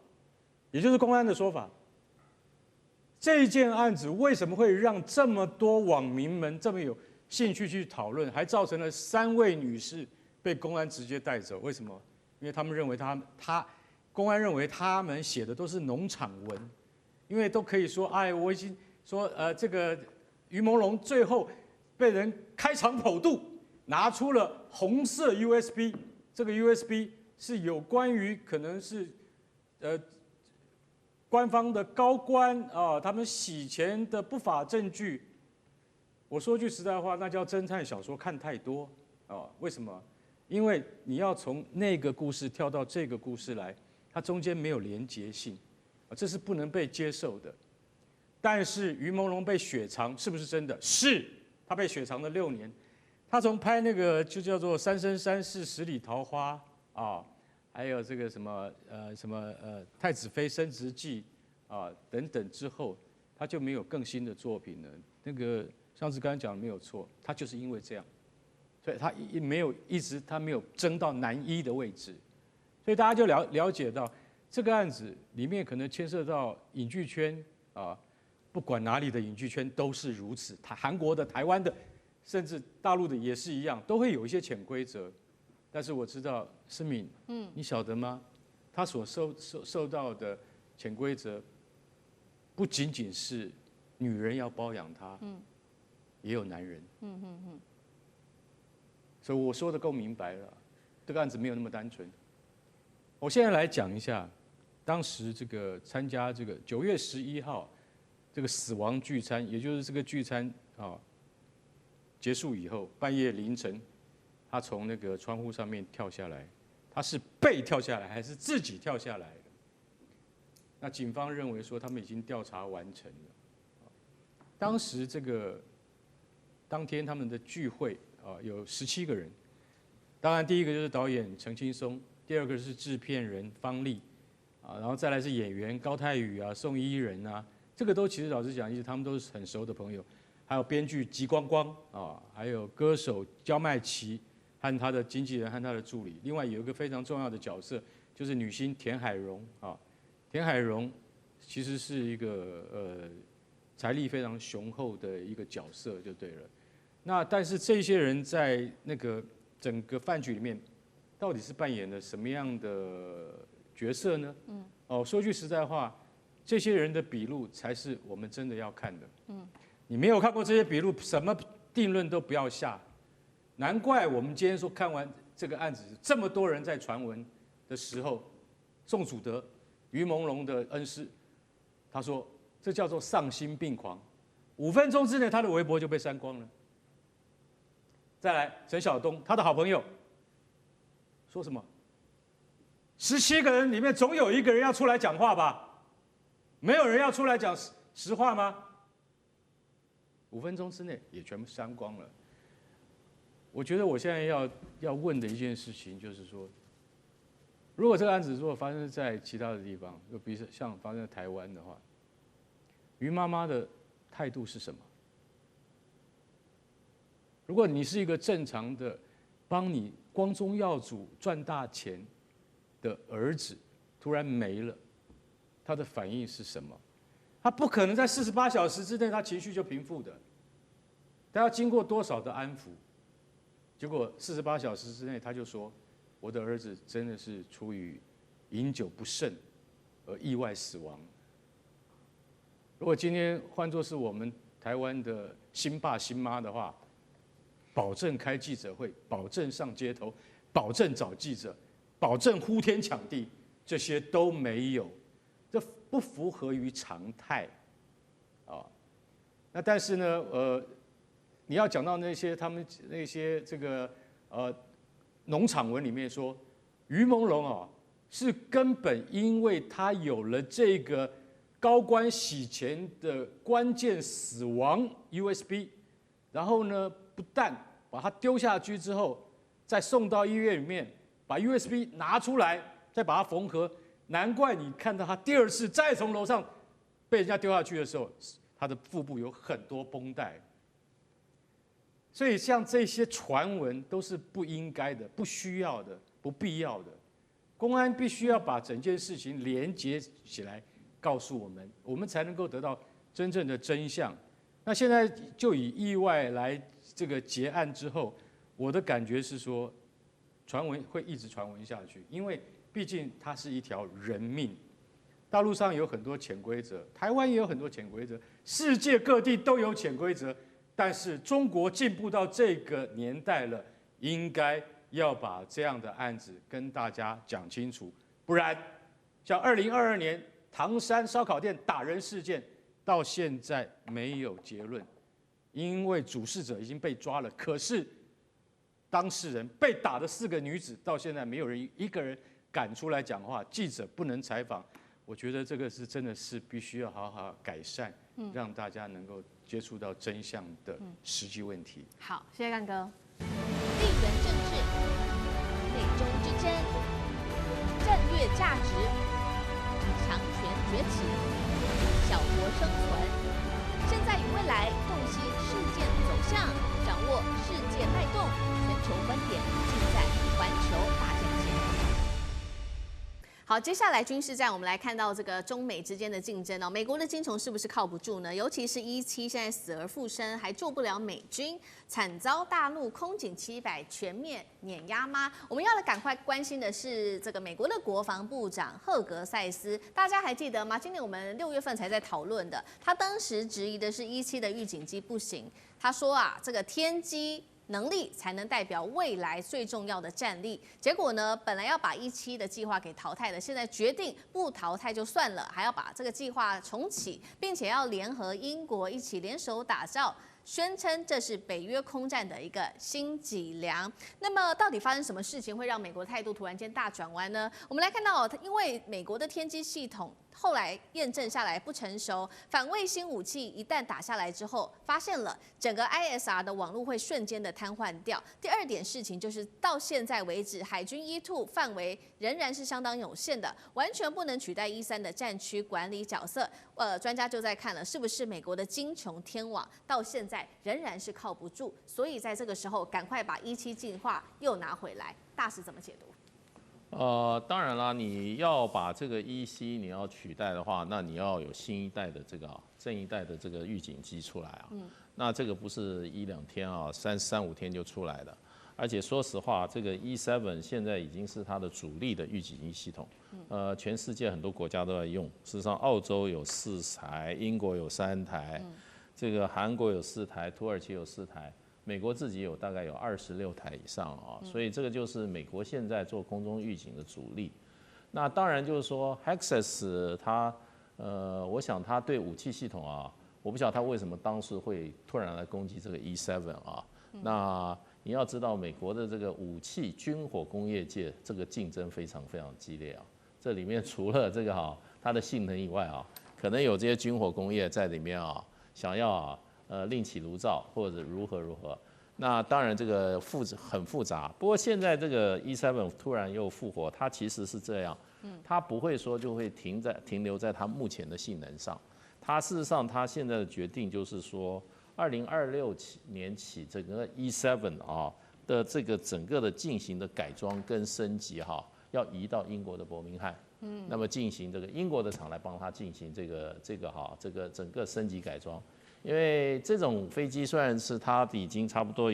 [SPEAKER 5] 也就是公安的说法。这件案子为什么会让这么多网民们这么有兴趣去讨论，还造成了3位女士被公安直接带走？为什么？因为他们认为公安认为他们写的都是农场文，因为都可以说，我已经说，这个于朦胧最后被人开肠剖肚，拿出了红色 USB， 这个 USB 是有关于可能是，官方的高官他们洗钱的不法证据。我说句实在话，那叫侦探小说看太多为什么？因为你要从那个故事跳到这个故事来，它中间没有连结性这是不能被接受的。但是于朦胧被雪藏是不是真的？是，他被雪藏了6年。他从拍那个就叫做《三生三世十里桃花》啊，还有这个什么太子妃升职记啊等等之后，他就没有更新的作品了。那个上次刚才讲的没有错，他就是因为这样，所以他没有争到男一的位置，所以大家就了解到这个案子里面可能牵涉到影剧圈啊，不管哪里的影剧圈都是如此，韩国的、台湾的，甚至大陆的也是一样，都会有一些潜规则。但是我知道思敏，你晓得吗？他所受到的潜规则，不仅仅是女人要包养他，也有男人。所以我说的够明白了，这个案子没有那么单纯。我现在来讲一下，当时这个参加这个9月11号这个死亡聚餐，也就是这个聚餐啊结束以后，半夜凌晨，他从那个窗户上面跳下来，他是被跳下来还是自己跳下来的？那警方认为说他们已经调查完成了。当时当天他们的聚会啊有17个人，当然第一个就是导演陈青松，第二个是制片人方丽，啊，然后再来是演员高泰宇啊、宋依仁啊，这个都其实老实讲，他们都是很熟的朋友。还有编剧吉光光啊，还有歌手焦麦琪和他的经纪人和他的助理。另外有一个非常重要的角色，就是女星田海蓉啊。田海蓉其实是一个财力非常雄厚的一个角色就对了。那但是这些人在那个整个饭局里面，到底是扮演了什么样的角色呢？说句实在话，这些人的笔录才是我们真的要看的。你没有看过这些笔录，什么定论都不要下。难怪我们今天说看完这个案子，这么多人在传闻的时候，宋祖德、于朦胧的恩师，他说这叫做丧心病狂，5分钟之内他的微博就被删光了。再来，陈晓东他的好朋友说什么？17个人里面总有1个人要出来讲话吧？没有人要出来讲实话吗？5分钟之内也全部删光了。我觉得我现在要问的一件事情就是说，如果这个案子如果发生在其他的地方，就比如像发生在台湾的话，于妈妈的态度是什么？如果你是一个正常的帮你光宗耀祖赚大钱的儿子，突然没了，他的反应是什么？他不可能在48小时之内他情绪就平复的，他要经过多少的安抚？结果48小时之内他就说，我的儿子真的是出于饮酒不慎而意外死亡。如果今天换作是我们台湾的新爸新妈的话，保证开记者会，保证上街头，保证找记者，保证呼天抢地，这些都没有，这不符合于常态啊。那但是呢，你要讲到他们那些这个农场文里面说，于朦胧啊是根本因为他有了这个高官洗钱的关键死亡 USB， 然后呢不但把它丢下去之后，再送到医院里面把 USB 拿出来，再把它缝合，难怪你看到他第2次再从楼上被人家丢下去的时候，他的腹部有很多绷带。所以像这些传闻都是不应该的、不需要的、不必要的。公安必须要把整件事情连接起来，告诉我们，我们才能够得到真正的真相。那现在就以意外来这个结案之后，我的感觉是说，传闻会一直传闻下去，因为毕竟它是一条人命。大陆上有很多潜规则，台湾也有很多潜规则，世界各地都有潜规则。但是中国进步到这个年代了，应该要把这样的案子跟大家讲清楚，不然像2022年唐山烧烤店打人事件，到现在没有结论，因为主事者已经被抓了，可是当事人被打的4个女子，到现在没有人一个人敢出来讲话，记者不能采访，我觉得这个是真的是必须要好好改善。让大家能够接触到真相的实际问题。
[SPEAKER 1] 好，谢谢干哥。地缘政治、内中之争、战略价值、强权崛起、小国生存，现在与未来洞悉事件走向，掌握世界脉动，全球观点尽在环球大战线。好，接下来军事战，我们来看到这个中美之间的竞争哦。美国的精虫是不是靠不住呢？尤其是17现在死而复生，还救不了美军，惨遭大陆空警700全面碾压吗？我们要来赶快关心的是这个美国的国防部长赫格塞斯，大家还记得吗？今年我们6月份才在讨论的，他当时质疑的是17的预警机不行，他说啊，这个天机能力才能代表未来最重要的战力。结果呢，本来要把17的计划给淘汰的，现在决定不淘汰就算了，还要把这个计划重启，并且要联合英国一起联手打造。宣称这是北约空战的一个新脊梁。那么，到底发生什么事情会让美国态度突然间大转弯呢？我们来看到，因为美国的天基系统后来验证下来不成熟，反卫星武器一旦打下来之后，发现了整个 ISR 的网络会瞬间的瘫痪掉。第二点事情就是到现在为止，海军E2范围仍然是相当有限的，完全不能取代E3的战区管理角色。专家就在看了，是不是美国的精穷天网到现在仍然是靠不住，所以在这个时候赶快把17计划又拿回来。大使怎么解读？
[SPEAKER 2] 当然啦，你要把这个EC你要取代的话，那你要有新一代的这个正一代的这个预警机出来啊。那这个不是1-2天啊，3-5天就出来的。而且说实话，这个 E7现在已经是它的主力的预警机系统。全世界很多国家都在用。事实上，澳洲有4台，英国有3台，这个韩国有4台，土耳其有4台。美国自己有大概有26台以上啊，所以这个就是美国现在做空中预警的主力。那当然就是说 ，Hexas 它我想它对武器系统啊，我不晓得它为什么当时会突然来攻击这个 E7啊。那你要知道，美国的这个武器军火工业界这个竞争非常非常激烈啊。这里面除了这个它的性能以外啊，可能有这些军火工业在里面啊，想要另起炉灶或者如何。那当然这个很复杂。不过现在这个 E7突然又复活，它其实是这样，它不会说就会停留在它目前的性能上。它事实上它现在的决定就是说，2026年起整个 E7的这个整个的进行的改装跟升级要移到英国的伯明翰。那么进行这个英国的厂来帮它进行这个整个升级改装。因为这种飞机虽然是它已经差不多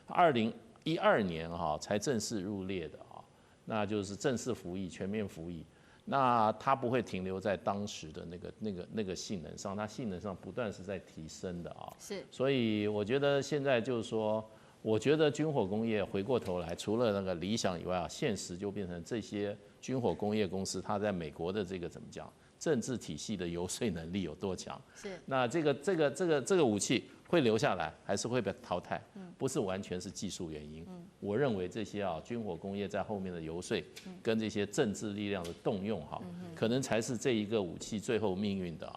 [SPEAKER 2] 2012年才正式入列的那就是正式服役、全面服役。那它不会停留在当时的那个性能上，它性能上不断是在提升的
[SPEAKER 1] 是。
[SPEAKER 2] 所以我觉得现在就是说，我觉得军火工业回过头来，除了那个理想以外现实就变成这些军火工业公司，它在美国的这个怎么讲？政治体系的游说能力有多强？
[SPEAKER 1] 是。
[SPEAKER 2] 那这个武器会留下来，还是会被淘汰？不是完全是技术原因。我认为这些军火工业在后面的游说，跟这些政治力量的动用可能才是这一个武器最后命运的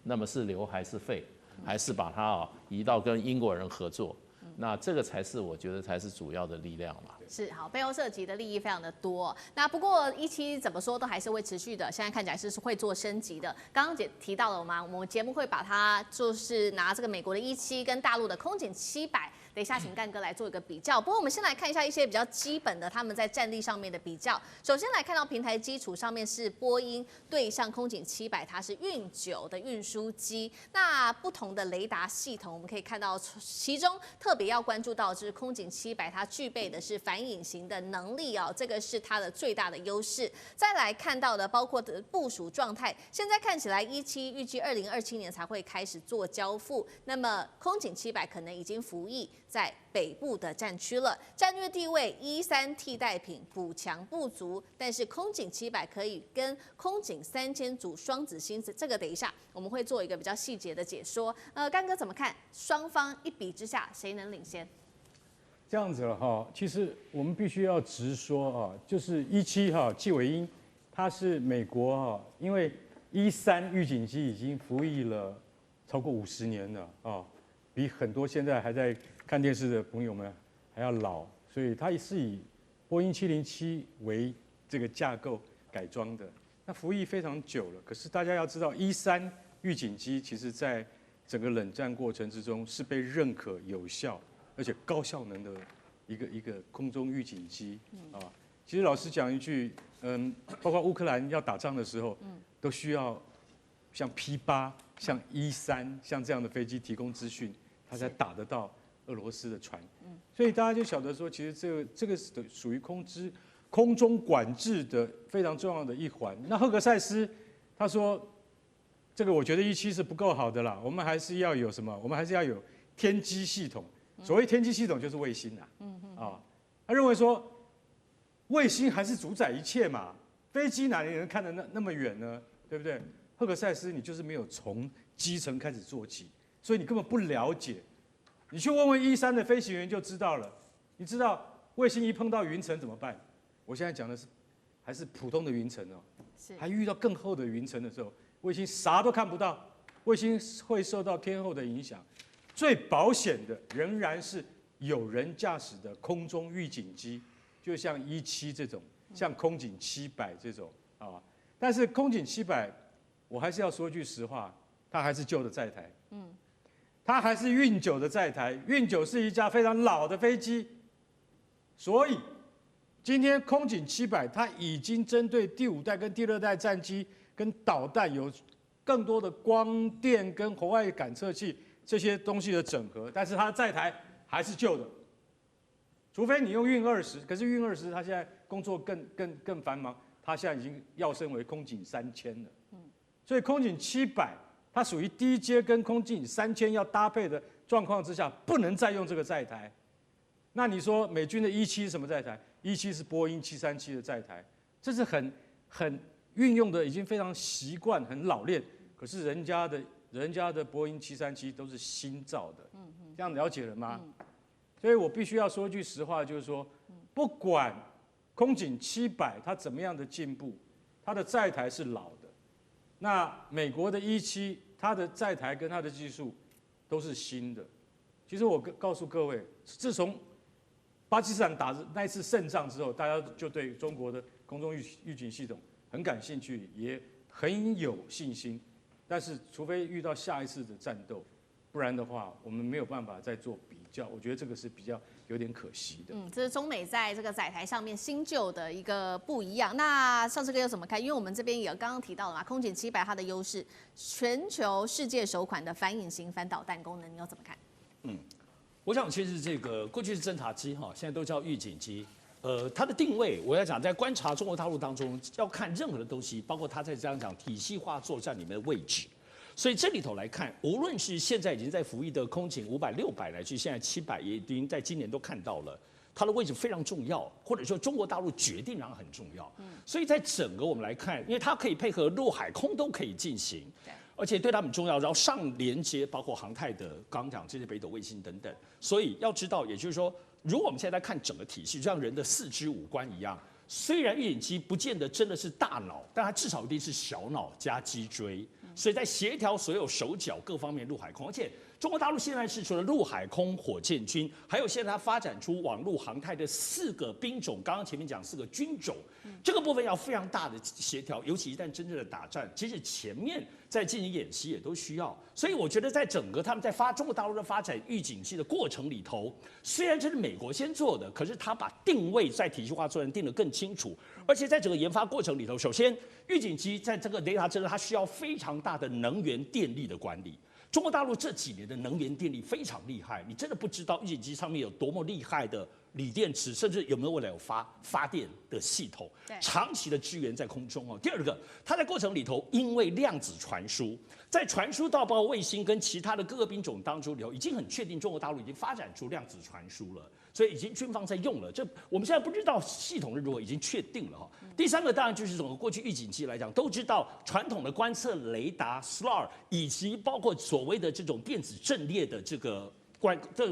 [SPEAKER 2] 那么是留还是废，还是把它移到跟英国人合作？那这个才是我觉得才是主要的力量嘛。
[SPEAKER 1] 是好，背后涉及的利益非常的多。那不过17怎么说都还是会持续的，现在看起来是会做升级的。刚刚提到了吗？我们节目会把它就是拿这个美国的17跟大陆的空警700。等一下，请干哥来做一个比较。不过我们先来看一下一些比较基本的他们在战力上面的比较。首先来看到平台基础上面是波音对上空警700，它是运9的运输机。那不同的雷达系统，我们可以看到其中特别要关注到就是空警700，它具备的是反隐形的能力这个是它的最大的优势。再来看到的包括的部署状态，现在看起来17预计2027年才会开始做交付。那么空警700可能已经服役在北部的战区了，战略地位E3替代品，补强不足，但是空警700可以跟空警3000组双子星，这个等一下我们会做一个比较细节的解说。干哥怎么看？双方一比之下，谁能领先？
[SPEAKER 5] 这样子了其实我们必须要直说就是17纪伟英，他是美国因为 E3预警机已经服役了超过50年了啊，比很多现在还在看电视的朋友们还要老，所以它是以波音707为这个架构改装的，那服役非常久了。可是大家要知道，E3预警机其实在整个冷战过程之中是被认可有效而且高效能的一个空中预警机啊。其实老实讲一句，包括乌克兰要打仗的时候，都需要像 P8、像E3、像这样的飞机提供资讯，它才打得到俄罗斯的船。所以大家就晓得说，其实这个属于空中管制的非常重要的一环。那赫格塞斯他说，这个我觉得E7是不够好的啦，我们还是要有什么？我们还是要有天基系统。所谓天基系统就是卫星啊，他认为说，卫星还是主宰一切嘛，飞机哪里能看得那么远呢？对不对？赫格塞斯你就是没有从基层开始做起，所以你根本不了解。你去问问E3的飞行员就知道了。你知道卫星一碰到云层怎么办？我现在讲的是还是普通的云层哦，还遇到更厚的云层的时候，卫星啥都看不到，卫星会受到天候的影响。最保险的仍然是有人驾驶的空中预警机，就像E7这种，像空警700这种啊。但是空警700，我还是要说句实话，它还是旧的载台，它还是运9的载台。运9是一架非常老的飞机，所以今天空警700它已经针对第5代跟第6代战机跟导弹有更多的光电跟红外感测器这些东西的整合，但是它的载台还是旧的，除非你用运20，可是运20它现在工作更繁忙，它现在已经跃升为空警3000了。所以空警700它属于低阶跟空警3000要搭配的状况之下，不能再用这个载台。那你说美军的E7是什么载台？E7是波音737的载台，这是很运用的，已经非常习惯、很老练。可是人家的波音737都是新造的，这样了解了吗？所以我必须要说句实话，就是说，不管空警700它怎么样的进步，它的载台是老的。那美国的E7，它的载台跟它的技术都是新的。其实我告诉各位，自从巴基斯坦打那一次胜仗之后，大家就对中国的空中预警系统很感兴趣，也很有信心。但是，除非遇到下一次的战斗，不然的话，我们没有办法再做比较。我觉得这个是比较有点可惜的。
[SPEAKER 1] 这是中美在这个载台上面新旧的一个不一样。那少志哥有怎么看？因为我们这边也刚刚提到了嘛，空警700它的优势，全球世界首款的反隐形反导弹功能，你有怎么看？
[SPEAKER 3] 我想其实这个过去是侦察机哈，现在都叫预警机。它的定位，我要讲，在观察中国大陆当中，要看任何的东西，包括它在这样讲体系化作战里面的位置。所以这里头来看，无论是现在已经在服役的空警500、600来去，现在700也已经在今年都看到了，它的位置非常重要，或者说中国大陆决定上很重要。所以在整个我们来看，因为它可以配合陆海空都可以进行。而且对他们重要，然后上连接包括航太的，刚刚讲这些北斗卫星等等，所以要知道，也就是说，如果我们现在看整个体系，就像人的4肢5官一样，虽然预警机不见得真的是大脑，但它至少一定是小脑加脊椎，所以在协调所有手脚各方面陆海空，而且中国大陆现在是除了陆海空火箭军，还有现在它发展出网络航太的4个兵种，刚刚前面讲4个军种，这个部分要非常大的协调，尤其一旦真正的打仗，其实前面在进行演习也都需要，所以我觉得在整个他们在中国大陆的发展预警器的过程里头，虽然这是美国先做的，可是他把定位在体系化作战定得更清楚，而且在整个研发过程里头，首先预警机在这个雷达真的它需要非常大的能源电力的管理。中国大陆这几年的能源电力非常厉害，你真的不知道预警机上面有多么厉害的锂电池，甚至有没有未来有发电的系统，长期的支援在空中哦。第二个，它在过程里头，因为量子传输，在传输到包括卫星跟其他的各个兵种当中里头，已经很确定中国大陆已经发展出量子传输了，所以已经军方在用了。这我们现在不知道系统是如何，已经确定了哈。第三个当然就是整个过去预警机来讲，都知道传统的观测雷达 SLAR 以及包括所谓的这种电子阵列的这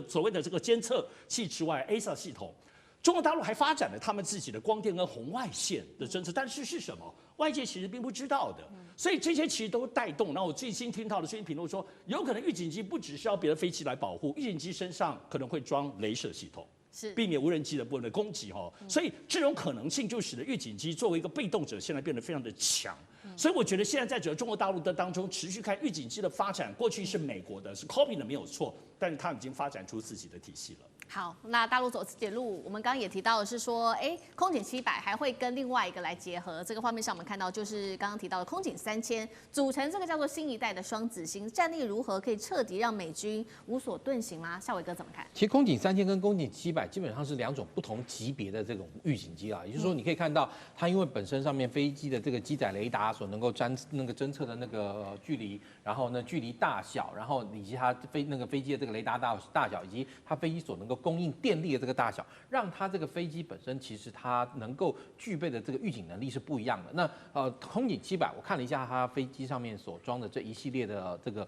[SPEAKER 3] 所谓的这个监测器之外 ，ASA 系统，中国大陆还发展了他们自己的光电跟红外线的侦测，但是是什么？外界其实并不知道的。所以这些其实都带动。然后我最新听到的最新评论说，有可能预警机不只是要别的飞机来保护，预警机身上可能会装雷射系统。
[SPEAKER 1] 是
[SPEAKER 3] 避免无人机的部分的攻击哈，所以这种可能性就使得预警机作为一个被动者，现在变得非常的强。所以我觉得现在在整个中国大陆的当中，持续看预警机的发展，过去是美国的，是 copy 的没有错，但是它已经发展出自己的体系了。
[SPEAKER 1] 好，那大陆走自己的路，我们刚刚也提到的是说，空警700还会跟另外一个来结合。这个画面上我们看到就是刚刚提到的空警3000，组成这个叫做新一代的双子星，战力如何可以彻底让美军无所遁形吗？夏伟哥怎么看？
[SPEAKER 4] 其实空警3000跟空警700基本上是2种不同级别的这种预警机啦，也就是说你可以看到它因为本身上面飞机的这个机载雷达所能够侦测的那个距离，然后呢距离大小，然后以及它飞机的这个雷达大小，以及它飞机所能够供应电力的这个大小，让它这个飞机本身其实它能够具备的这个预警能力是不一样的。那空警700，我看了一下它飞机上面所装的这一系列的这个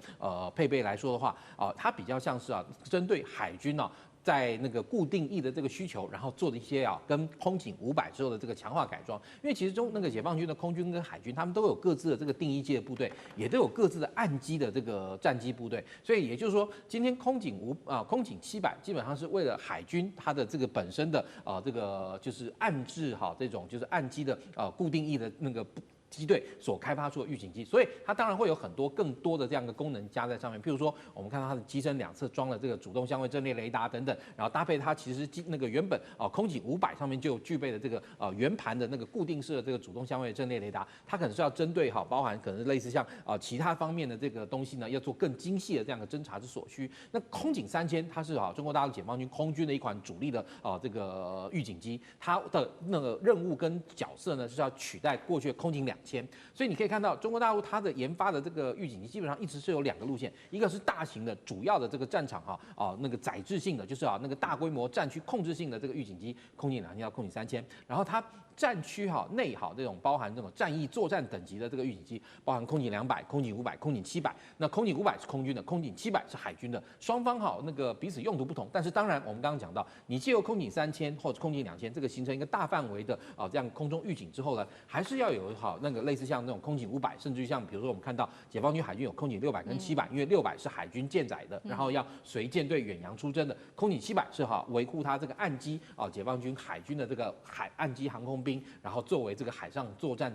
[SPEAKER 4] 配备来说的话，它比较像是针对海军在那个固定翼的这个需求，然后做的一些跟空警500之后的这个强化改装。因为其实那个解放军的空军跟海军，他们都有各自的这个定翼机的部队，也都有各自的岸基的这个战机部队。所以也就是说，今天空警700基本上是为了海军它的这个本身的这个就是岸置这种就是岸基的固定翼的那个机队所开发出的预警机，所以它当然会有很多更多的这样的功能加在上面。譬如说，我们看到它的机身两侧装了这个主动相位阵列雷达等等，然后搭配它其实那个原本空警500上面就具备的这个圆盘的那个固定式的这个主动相位阵列雷达，它可能是要针对包含可能是类似像其他方面的这个东西呢，要做更精细的这样的侦查之所需。那空警3000它是中国大陆解放军空军的一款主力的这个预警机，它的那个任务跟角色呢是要取代过去的空警2000。所以你可以看到，中国大陆它的研发的这个预警机基本上一直是有2个路线，一个是大型的主要的这个战场那个载制性的，就是那个大规模战区控制性的这个预警机，空警2000到空警3000，然后它战区内这种包含这种战役作战等级的这个预警机，包含空警200、空警500、空警700。那空警500是空军的，空警700是海军的，双方那个彼此用途不同。但是当然，我们刚刚讲到，你借由空警3000或者空警2000这个形成一个大范围的这样空中预警之后呢，还是要有那个类似像那种空警500，甚至于像比如说我们看到解放军海军有空警600跟700，因为600是海军舰载的，然后要随舰队远洋出征的，空警700是维护它这个岸基解放军海军的这个岸基航空兵，然后作为这个海上作战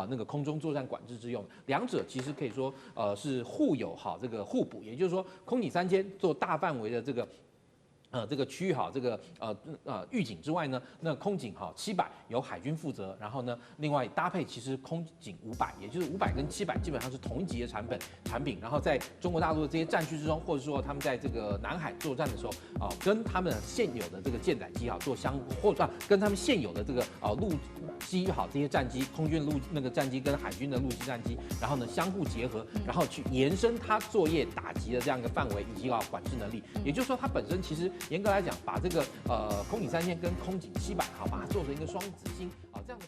[SPEAKER 4] 那个空中作战管制之用。两者其实可以说是互有这个互补，也就是说空警3000做大范围的这个区域这个预警之外呢，那空警700由海军负责，然后呢，另外搭配其实空警500，也就是500跟700基本上是同一级的产品，然后在中国大陆的这些战区之中，或者说他们在这个南海作战的时候跟他们现有的这个舰载机做或者跟他们现有的这个陆基这些战机，空军那个战机跟海军的陆基战机，然后呢相互结合，然后去延伸它作业打击的这样一个范围以及管制能力。也就是说，它本身其实严格来讲，把这个空警3000跟空警700把它做成一个双子星这样的。